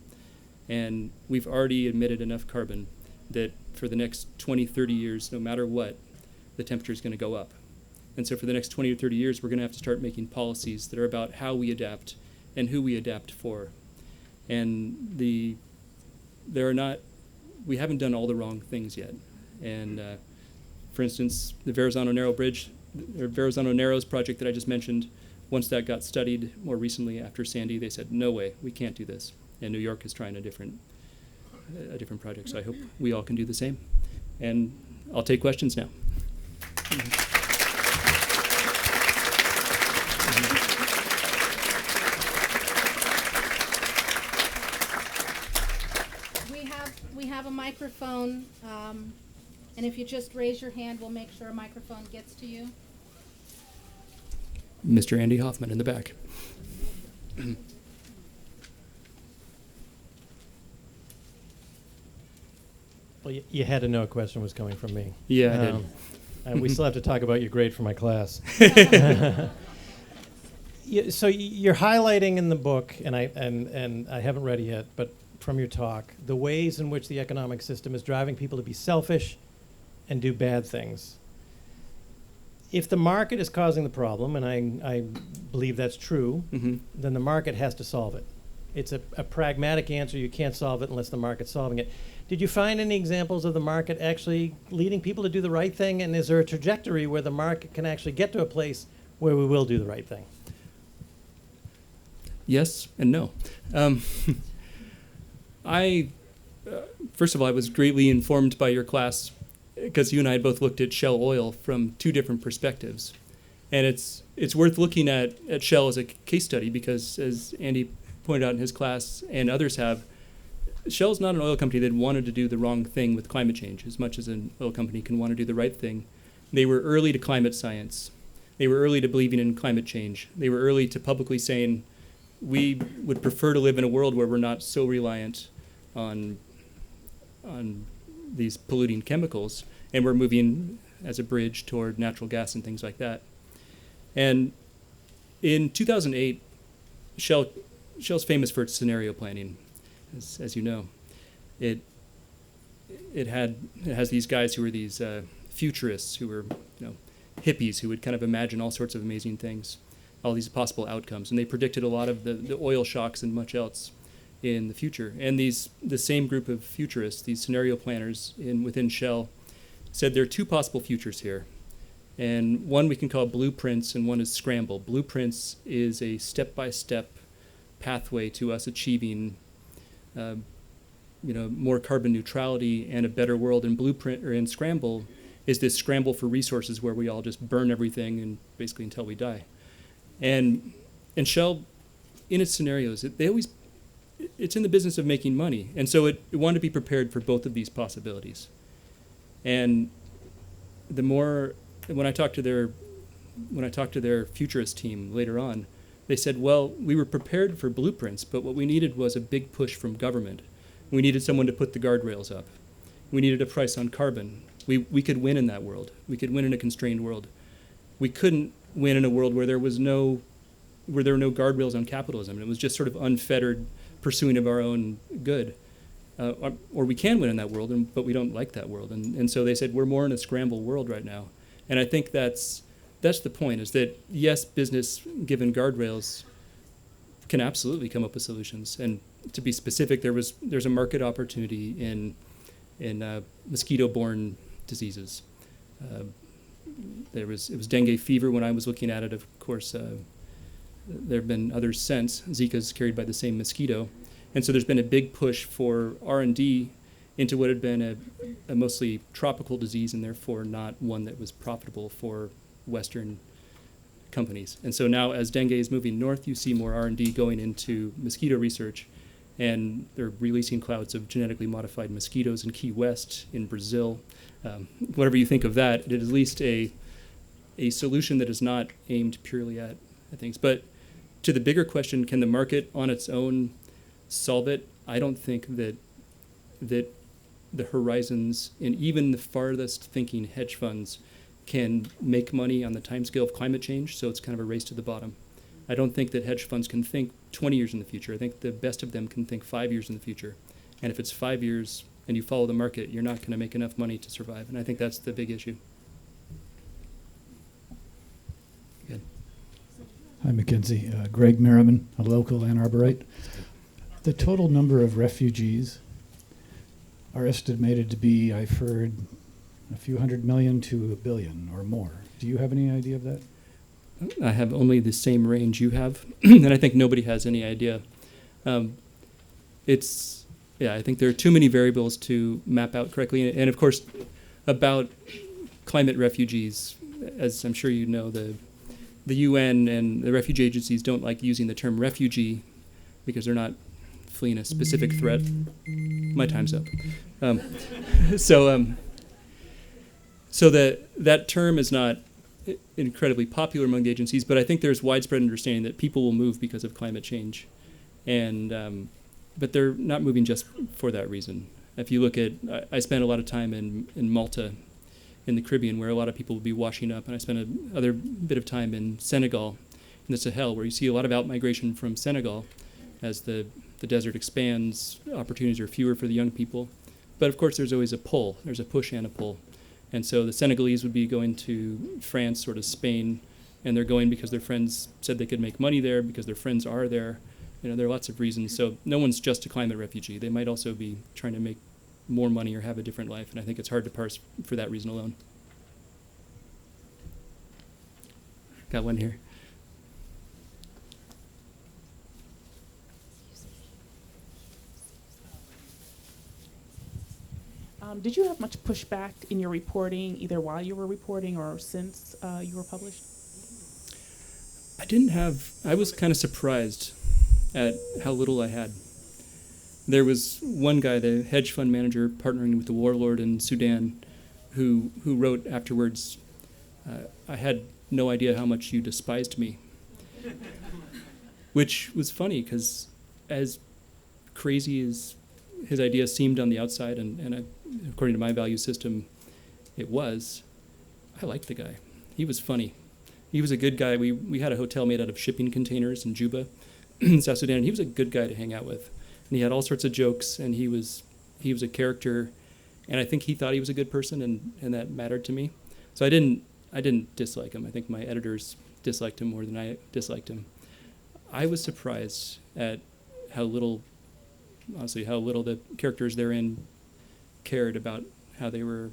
And we've already emitted enough carbon that for the next 20, 30 years, no matter what, the temperature is going to go up. And so for the next 20 or 30 years, we're going to have to start making policies that are about how we adapt and who we adapt for. And we haven't done all the wrong things yet. And for instance, the Verrazano Narrows project that I just mentioned, once that got studied more recently after Sandy, they said, no way, we can't do this. And New York is trying a different project. So I hope we all can do the same. And I'll take questions now. We have a microphone, and if you just raise your hand, we'll make sure a microphone gets to you. Mr. Andy Hoffman in the back. Well, you had to know a question was coming from me. Yeah, I did. And we still have to talk about your grade for my class. So you're highlighting in the book, and I haven't read it yet, but from your talk, the ways in which the economic system is driving people to be selfish and do bad things. If the market is causing the problem, and I believe that's true, then the market has to solve it. It's a pragmatic answer. You can't solve it unless the market's solving it. Did you find any examples of the market actually leading people to do the right thing? And is there a trajectory where the market can actually get to a place where we will do the right thing? Yes and no. First of all, I was greatly informed by your class because you and I had both looked at Shell Oil from two different perspectives. And it's worth looking at Shell as a case study because, as Andy pointed out in his class and others have, Shell's not an oil company that wanted to do the wrong thing with climate change as much as an oil company can want to do the right thing. They were early to climate science. They were early to believing in climate change. They were early to publicly saying, we would prefer to live in a world where we're not so reliant on these polluting chemicals, and we're moving as a bridge toward natural gas and things like that. And in 2008, Shell's famous for its scenario planning, as you know. It has these guys who are these futurists who were hippies who would kind of imagine all sorts of amazing things, all these possible outcomes. And they predicted a lot of the oil shocks and much else in the future. And the same group of futurists, these scenario planners within Shell, said there are two possible futures here. And one we can call blueprints, and one is scramble. Blueprints is a step-by-step pathway to us achieving more carbon neutrality and a better world. And blueprint, or in scramble, is this scramble for resources where we all just burn everything and basically until we die. And Shell, in its scenarios, it's in the business of making money. And so it wanted to be prepared for both of these possibilities. And when I talked to their futurist team later on, they said, well, we were prepared for blueprints, but what we needed was a big push from government. We needed someone to put the guardrails up. We needed a price on carbon. We could win in that world. We could win in a constrained world. We couldn't win in a world where there were no guardrails on capitalism, and it was just sort of unfettered pursuing of our own good. Or we can win in that world, but we don't like that world. And so they said, we're more in a scramble world right now. And I think that's the point, is that, yes, business, given guardrails, can absolutely come up with solutions. And to be specific, there's a market opportunity in mosquito-borne diseases. It was dengue fever when I was looking at it. Of course, there have been others since. Zika's carried by the same mosquito. And so there's been a big push for R&D into what had been a mostly tropical disease, and therefore not one that was profitable for Western companies. And so now, as dengue is moving north, you see more R&D going into mosquito research, and they're releasing clouds of genetically modified mosquitoes in Key West, in Brazil. Whatever you think of that, it is at least a solution that is not aimed purely at things. But to the bigger question, can the market on its own solve it? I don't think that the horizons and even the farthest thinking hedge funds can make money on the timescale of climate change, so it's kind of a race to the bottom. I don't think that hedge funds can think 20 years in the future. I think the best of them can think 5 years in the future. And if it's 5 years and you follow the market, you're not going to make enough money to survive. And I think that's the big issue. Good. Hi, McKenzie. Greg Merriman, a local Ann Arborite. The total number of refugees are estimated to be, I've heard, a few 100 million to 1 billion or more. Do you have any idea of that? I have only the same range you have, and I think nobody has any idea. I think there are too many variables to map out correctly. And of course, about climate refugees, as I'm sure you know, the UN and the refugee agencies don't like using the term refugee because they're not fleeing a specific threat. My time's up. So that term is not incredibly popular among the agencies, but I think there's widespread understanding that people will move because of climate change, and but they're not moving just for that reason. If you look at, I spent a lot of time in Malta, in the Caribbean, where a lot of people will be washing up, and I spent another bit of time in Senegal, in the Sahel, where you see a lot of outmigration from Senegal as the desert expands. Opportunities are fewer for the young people, but of course there's always a pull. There's a push and a pull. And so the Senegalese would be going to France, sort of Spain, and they're going because their friends said they could make money there, because their friends are there. There are lots of reasons. So no one's just a climate refugee. They might also be trying to make more money or have a different life, and I think it's hard to parse for that reason alone. Got one here. Did you have much pushback in your reporting, either while you were reporting or since you were published? I was kind of surprised at how little I had. There was one guy, the hedge fund manager partnering with the warlord in Sudan, who wrote afterwards, I had no idea how much you despised me. Which was funny, because as crazy as his idea seemed on the outside, and according to my value system, it was, I liked the guy. He was funny. He was a good guy. We had a hotel made out of shipping containers in Juba, South Sudan, and he was a good guy to hang out with. And he had all sorts of jokes, and he was a character, and I think he thought he was a good person, and that mattered to me. So I didn't I didn't dislike him. I think my editors disliked him more than I disliked him. I was surprised at how little the characters therein cared about how they were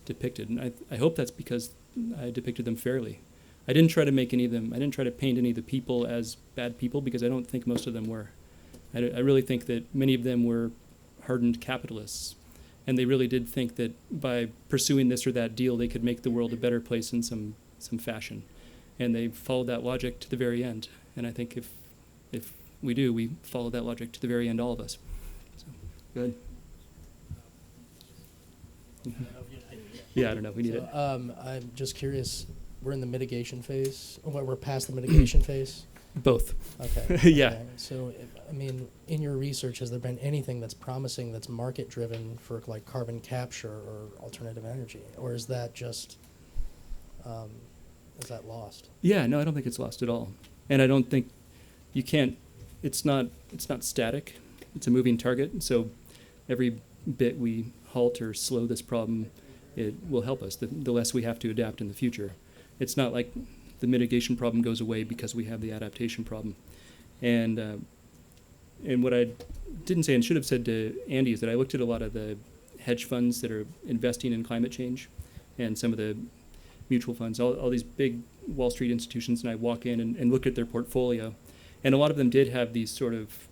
depicted. And I hope that's because I depicted them fairly. I didn't try to paint any of the people as bad people, because I don't think most of them were. I really think that many of them were hardened capitalists, and they really did think that by pursuing this or that deal, they could make the world a better place in some fashion. And they followed that logic to the very end. And I think if we follow that logic to the very end, all of us. So, good. Yeah, I don't know. We need it. I'm just curious. We're in the mitigation phase. We're past the mitigation phase. Both. Okay. Yeah. Okay. So, in your research, has there been anything that's promising that's market-driven for like carbon capture or alternative energy, or is that just is that lost? Yeah. No, I don't think it's lost at all. And I don't think you can't. It's not static. It's a moving target. So every bit we halt or slow this problem, it will help us. The less we have to adapt in the future. It's not like the mitigation problem goes away because we have the adaptation problem. And what I didn't say and should have said to Andy is that I looked at a lot of the hedge funds that are investing in climate change and some of the mutual funds, all these big Wall Street institutions, and I walk in and look at their portfolio. And a lot of them did have these sort of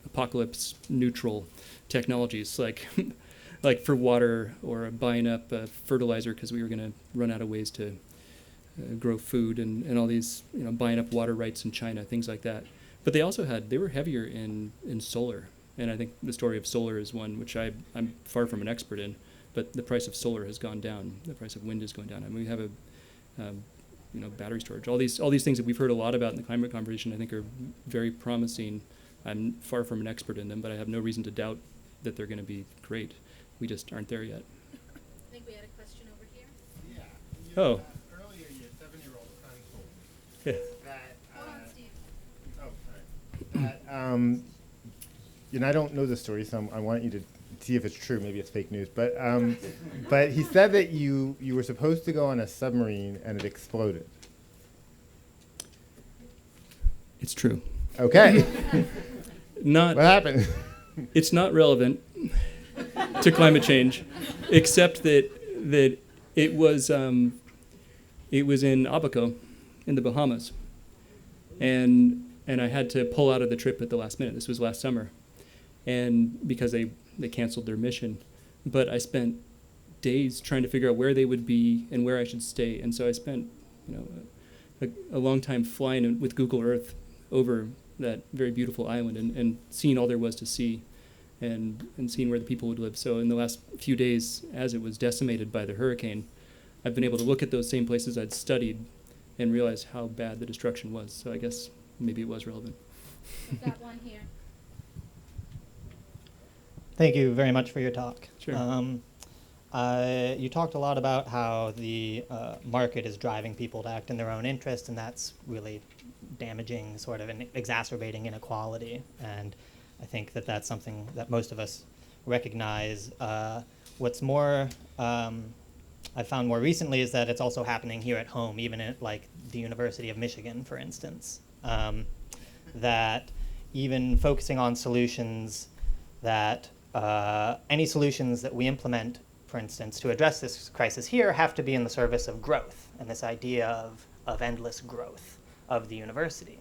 apocalypse neutral technologies, like like for water or buying up fertilizer because we were going to run out of ways to grow food, and all these, buying up water rights in China, things like that. But they were heavier in solar. And I think the story of solar is one which I'm far from an expert in, but the price of solar has gone down. The price of wind is going down. I mean, we have battery storage. All these things that we've heard a lot about in the climate conversation, I think, are very promising. I'm far from an expert in them, but I have no reason to doubt that they're going to be great. We just aren't there yet. I think we had a question over here. Yeah. Oh. Earlier, your 7-year-old son told me Yeah. that. Hold on, Steve. Oh, sorry. That, I don't know the story, so I want you to see if it's true. Maybe it's fake news. But he said that you were supposed to go on a submarine and it exploded. It's true. Okay. What happened? It's not relevant to climate change, except that it was in Abaco, in the Bahamas, and I had to pull out of the trip at the last minute. This was last summer, and because they canceled their mission, but I spent days trying to figure out where they would be and where I should stay, and so I spent a long time flying with Google Earth over that very beautiful island and seeing all there was to see. And seeing where the people would live. So in the last few days, as it was decimated by the hurricane, I've been able to look at those same places I'd studied and realize how bad the destruction was. So I guess maybe it was relevant. We've got one here. Thank you very much for your talk. Sure. You talked a lot about how the market is driving people to act in their own interest, and that's really damaging, sort of, and exacerbating inequality. And I think that that's something that most of us recognize. What's more, I've found more recently is that it's also happening here at home, even at like the University of Michigan, for instance. That even focusing on solutions that any solutions that we implement, for instance, to address this crisis here have to be in the service of growth and this idea of endless growth of the university.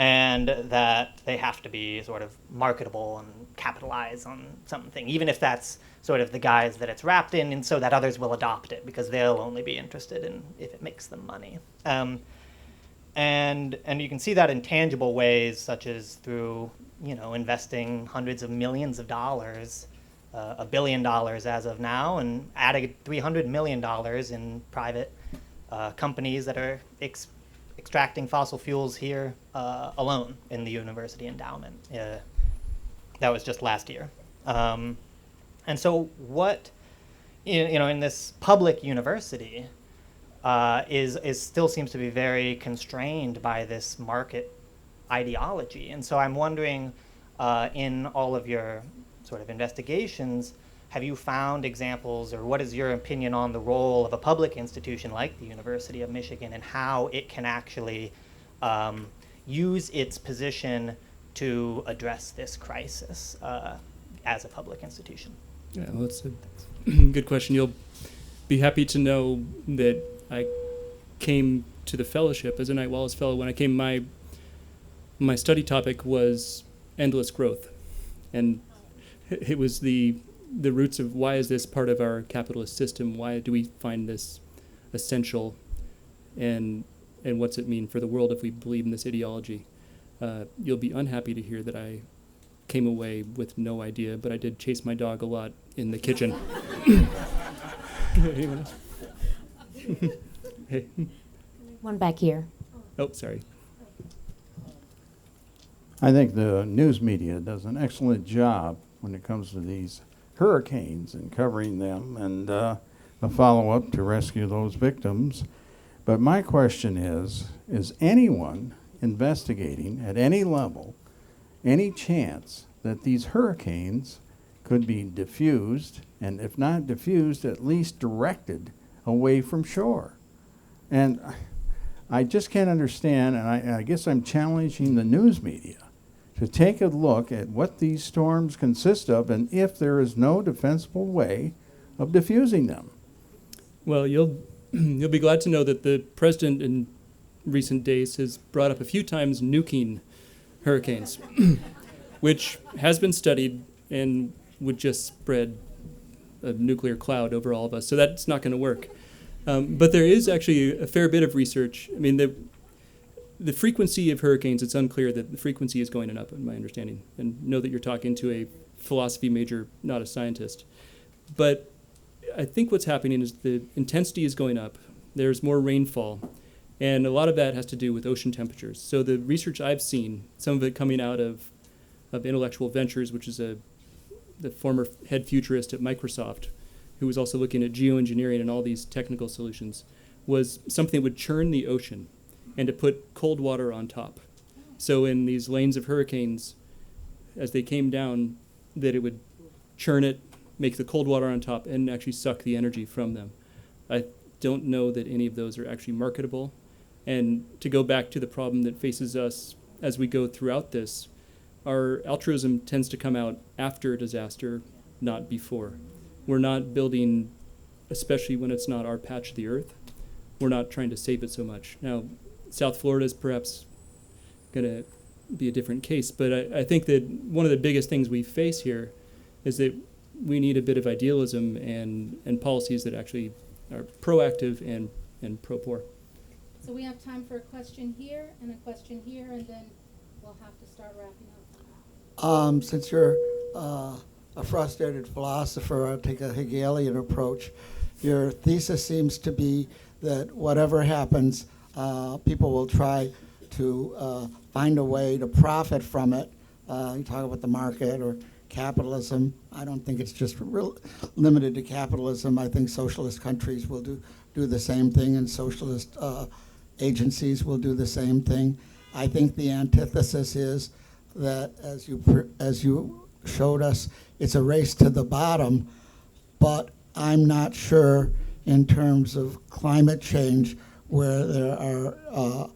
And that they have to be sort of marketable and capitalize on something, even if that's sort of the guise that it's wrapped in, and so that others will adopt it because they'll only be interested in if it makes them money. And you can see that in tangible ways, such as through investing hundreds of millions of dollars, $1 billion as of now, and adding $300 million in private companies that are extracting fossil fuels here alone in the university endowment. That was just last year. And so what, in this public university is still seems to be very constrained by this market ideology. And so I'm wondering, in all of your sort of investigations, have you found examples, or what is your opinion on the role of a public institution like the University of Michigan and how it can actually use its position to address this crisis as a public institution? Yeah, well, that's a good question. You'll be happy to know that I came to the fellowship as a Knight-Wallace Fellow. When I came, my study topic was endless growth, and it was the roots of why is this part of our capitalist system? Why do we find this essential, and what's it mean for the world if we believe in this ideology? You'll be unhappy to hear that I came away with no idea, but I did chase my dog a lot in the kitchen. Anyone else? Hey. One back here. Oh, sorry. I think the news media does an excellent job when it comes to these hurricanes and covering them and a follow-up to rescue those victims. But my question is anyone investigating at any level any chance that these hurricanes could be diffused, and if not diffused, at least directed away from shore? And I just can't understand, and I guess I'm challenging the news media to take a look at what these storms consist of and if there is no defensible way of diffusing them. Well, you'll be glad to know that the president in recent days has brought up a few times nuking hurricanes, which has been studied and would just spread a nuclear cloud over all of us. So that's not going to work. But there is actually a fair bit of research. I mean, the frequency of hurricanes, it's unclear that the frequency is going up, in my understanding. And know that you're talking to a philosophy major, not a scientist. But I think what's happening is the intensity is going up. There's more rainfall. And a lot of that has to do with ocean temperatures. So the research I've seen, some of it coming out of Intellectual Ventures, which is the former head futurist at Microsoft, who was also looking at geoengineering and all these technical solutions, was something that would churn the ocean and to put cold water on top. So in these lanes of hurricanes, as they came down, that it would churn it, make the cold water on top, and actually suck the energy from them. I don't know that any of those are actually marketable. And to go back to the problem that faces us as we go throughout this, our altruism tends to come out after a disaster, not before. We're not building, especially when it's not our patch of the earth, we're not trying to save it so much. Now, South Florida is perhaps going to be a different case, but I think that one of the biggest things we face here is that we need a bit of idealism and policies that actually are proactive and pro-poor. So we have time for a question here and a question here, and then we'll have to start wrapping up. Since you're a frustrated philosopher, I'll take a Hegelian approach. Your thesis seems to be that whatever happens, people will try to find a way to profit from it. You talk about the market or capitalism. I don't think it's just limited to capitalism. I think socialist countries will do the same thing, and socialist agencies will do the same thing. I think the antithesis is that, as you showed us, it's a race to the bottom, but I'm not sure in terms of climate change where there are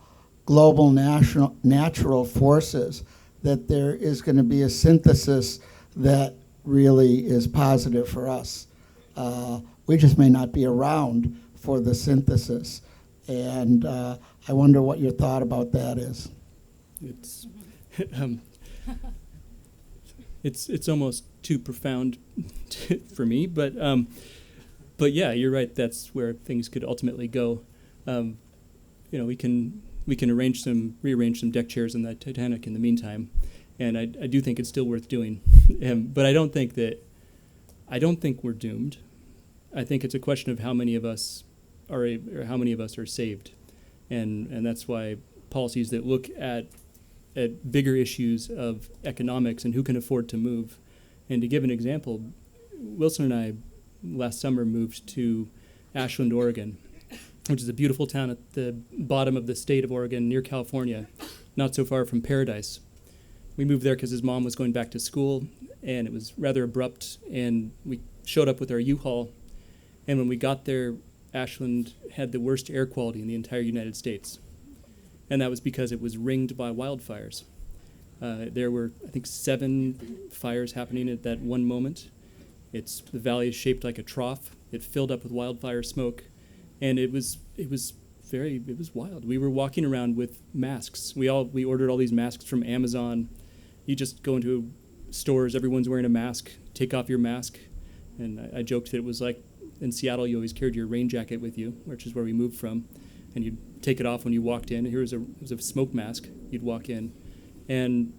global natural forces that there is going to be a synthesis that really is positive for us. We just may not be around for the synthesis. And I wonder what your thought about that is. It's almost too profound for me, but yeah, you're right. That's where things could ultimately go. We can rearrange some deck chairs in the Titanic in the meantime, and I do think it's still worth doing. But I don't think we're doomed. I think it's a question of how many of us are saved, and that's why policies that look at bigger issues of economics and who can afford to move. And to give an example, Wilson and I last summer moved to Ashland, Oregon, which is a beautiful town at the bottom of the state of Oregon near California, not so far from Paradise. We moved there because his mom was going back to school, and it was rather abrupt, and we showed up with our U-Haul, and when we got there, Ashland had the worst air quality in the entire United States. And that was because it was ringed by wildfires. There were, I think, 7 fires happening at that one moment. The valley is shaped like a trough. It filled up with wildfire smoke, and it was wild. We were walking around with masks. We ordered all these masks from Amazon. You just go into stores, everyone's wearing a mask. Take off your mask, and I joked that it was like in Seattle, you always carried your rain jacket with you, which is where we moved from, and you'd take it off when you walked in. Here was a smoke mask. You'd walk in, and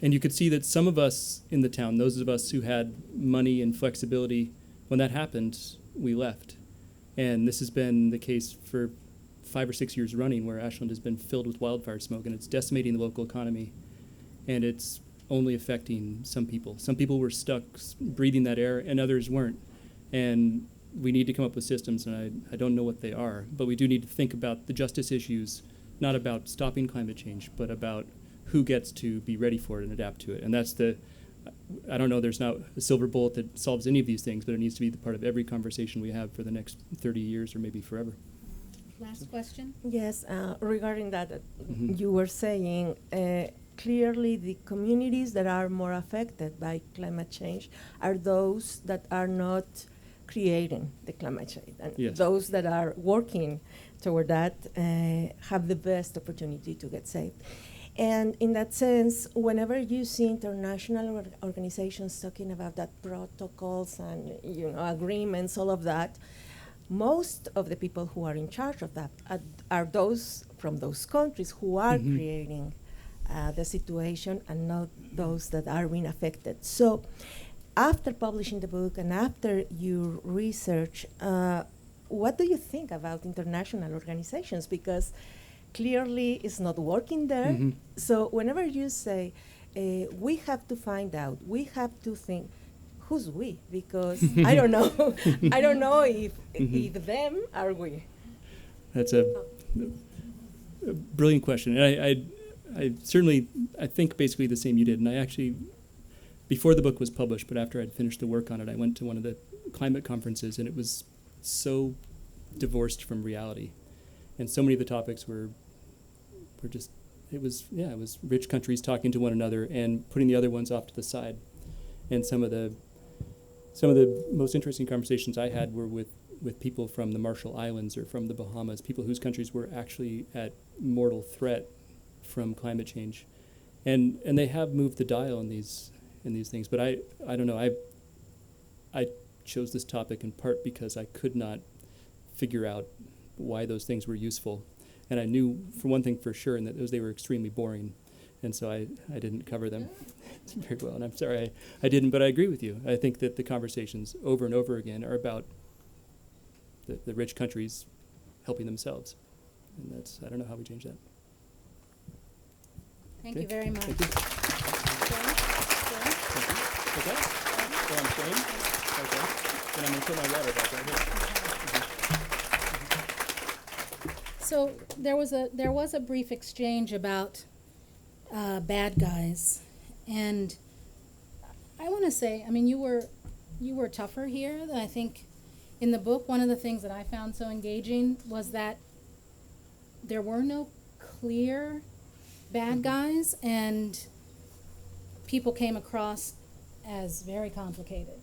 you could see that some of us in the town, those of us who had money and flexibility, when that happened, we left. And this has been the case for 5 or 6 years running, where Ashland has been filled with wildfire smoke, and it's decimating the local economy, and it's only affecting some people. Some people were stuck breathing that air, and others weren't. And we need to come up with systems, and I don't know what they are, but we do need to think about the justice issues, not about stopping climate change, but about who gets to be ready for it and adapt to it. And that's I don't know, there's not a silver bullet that solves any of these things, but it needs to be the part of every conversation we have for the next 30 years or maybe forever. Last question? Yes, regarding that, Mm-hmm. you were saying clearly the communities that are more affected by climate change are those that are not creating the climate change. And Yes. those that are working toward that have the best opportunity to get saved. And in that sense, whenever you see international organizations talking about that protocols and agreements, all of that, most of the people who are in charge of that are those from those countries who are Mhm. creating the situation and not those that are being affected. So after publishing the book and after your research, what do you think about international organizations? Because clearly it's not working there. Mhm. So whenever you say, we have to find out, we have to think, who's we? Because I don't know. I don't know if them are we. That's a brilliant question. And I certainly, I think basically the same you did. And I actually, before the book was published, but after I'd finished the work on it, I went to one of the climate conferences, and it was so divorced from reality. And so many of the topics were just, it was rich countries talking to one another and putting the other ones off to the side. And some of the most interesting conversations I had were with people from the Marshall Islands or from the Bahamas, people whose countries were actually at mortal threat from climate change. And they have moved the dial in these things. But I don't know, I chose this topic in part because I could not figure out why those things were useful. And I knew, for one thing for sure, and that they were extremely boring. And so I didn't cover them very well. And I'm sorry I didn't, but I agree with you. I think that the conversations over and over again are about the rich countries helping themselves. And that's, I don't know how we change that. Thank Okay. you very much. Thank you. Okay. So I'm staying? Okay. Then I'm going to put my water back right here. So there was a brief exchange about bad guys, and I want to say, I mean, you were tougher here. I think in the book, one of the things that I found so engaging was that there were no clear bad guys, and people came across as very complicated,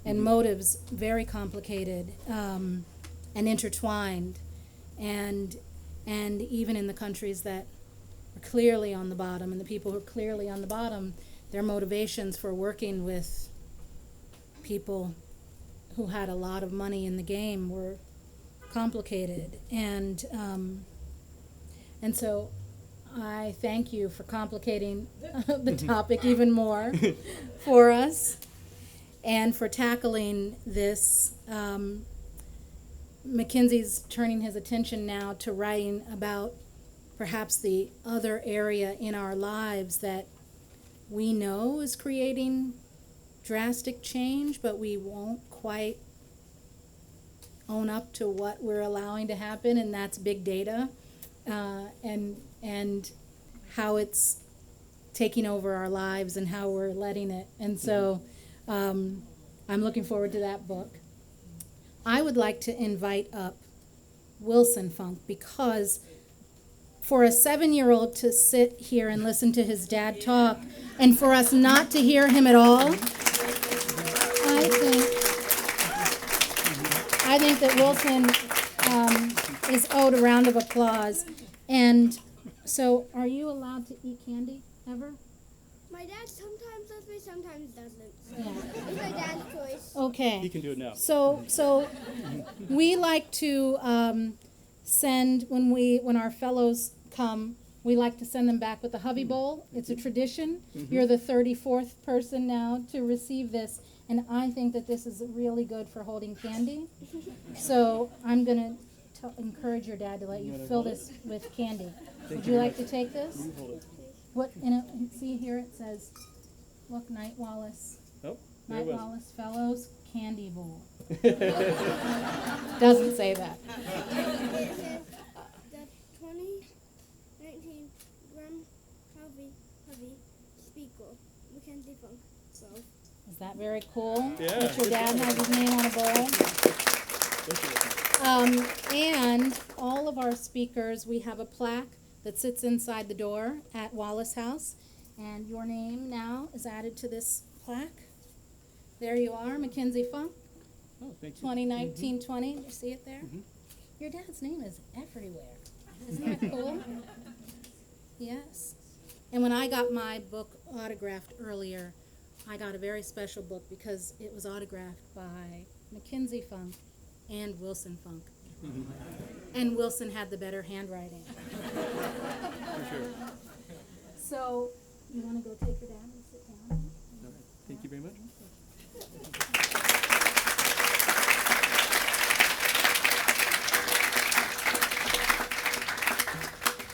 and motives very complicated and intertwined, and even in the countries that are clearly on the bottom, and the people who are clearly on the bottom, their motivations for working with people who had a lot of money in the game were complicated, and so I thank you for complicating the topic even more for us, and for tackling this. McKenzie's turning his attention now to writing about perhaps the other area in our lives that we know is creating drastic change, but we won't quite own up to what we're allowing to happen, and that's big data, and how it's taking over our lives and how we're letting it. And so I'm looking forward to that book. I would like to invite up Wilson Funk, because for a 7-year-old to sit here and listen to his dad talk and for us not to hear him at all, I think that Wilson is owed a round of applause. And so, are you allowed to eat candy ever? My dad sometimes lets me, sometimes doesn't. So Yeah. it's my dad's choice. Okay. He can do it now. So we like to send, when our fellows come, we like to send them back with a Hovey bowl. It's a tradition. You're the 34th person now to receive this, and I think that this is really good for holding candy. So I'm going to encourage your dad to let you fill this with candy. Would you like to take this? What, see here it says, look, Knight-Wallace. Oh, there it was. Knight-Wallace Fellows candy bowl. Doesn't say that. It says the 2019 Hovey Speaker, McKenzie Funk. So. Is that very cool? Yeah. That your dad has his name on a bowl? And all of our speakers, we have a plaque that sits inside the door at Wallace House, and your name now is added to this plaque. There you are, McKenzie Funk, Oh, thank you. 2019-20. You see it there? Your dad's name is everywhere. Isn't that cool? Yes. And when I got my book autographed earlier, I got a very special book because it was autographed by McKenzie Funk and Wilson Funk. And Wilson had the better handwriting. For sure. So, you want to go take your dad and sit down? All right. Thank you very much.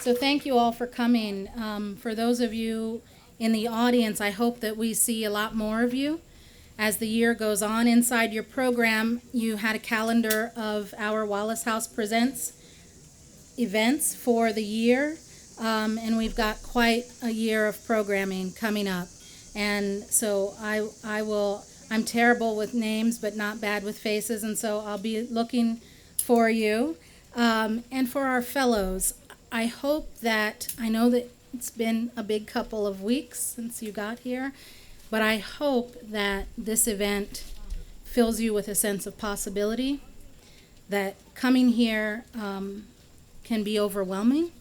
So thank you all for coming. For those of you in the audience, I hope that we see a lot more of you. As the year goes on, inside your program, you had a calendar of our Wallace House Presents events for the year, and we've got quite a year of programming coming up. And so I'm terrible with names, but not bad with faces, and so I'll be looking for you. And for our fellows, I know that it's been a big couple of weeks since you got here, but I hope that this event fills you with a sense of possibility, that coming here can be overwhelming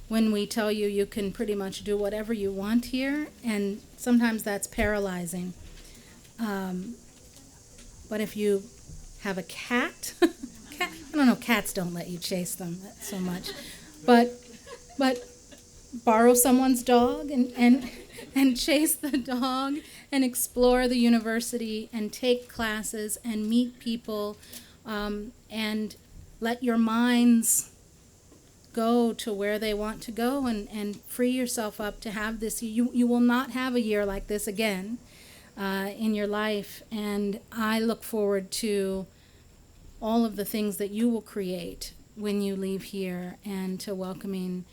when we tell you you can pretty much do whatever you want here, and sometimes that's paralyzing. But if you have a cat, I don't know, cats don't let you chase them so much, but borrow someone's dog and chase the dog and explore the university and take classes and meet people, and let your minds go to where they want to go, and free yourself up to have this. You will not have a year like this again in your life, and I look forward to all of the things that you will create when you leave here, and to welcoming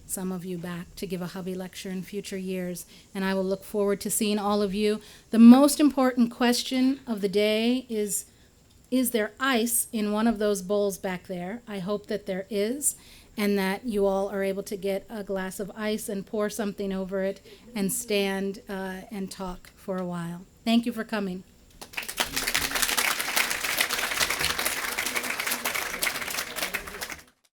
some of you back to give a Hovey lecture in future years. And I will look forward to seeing all of you. The most important question of the day is there ice in one of those bowls back there? I hope that there is, and that you all are able to get a glass of ice and pour something over it and stand and talk for a while. Thank you for coming.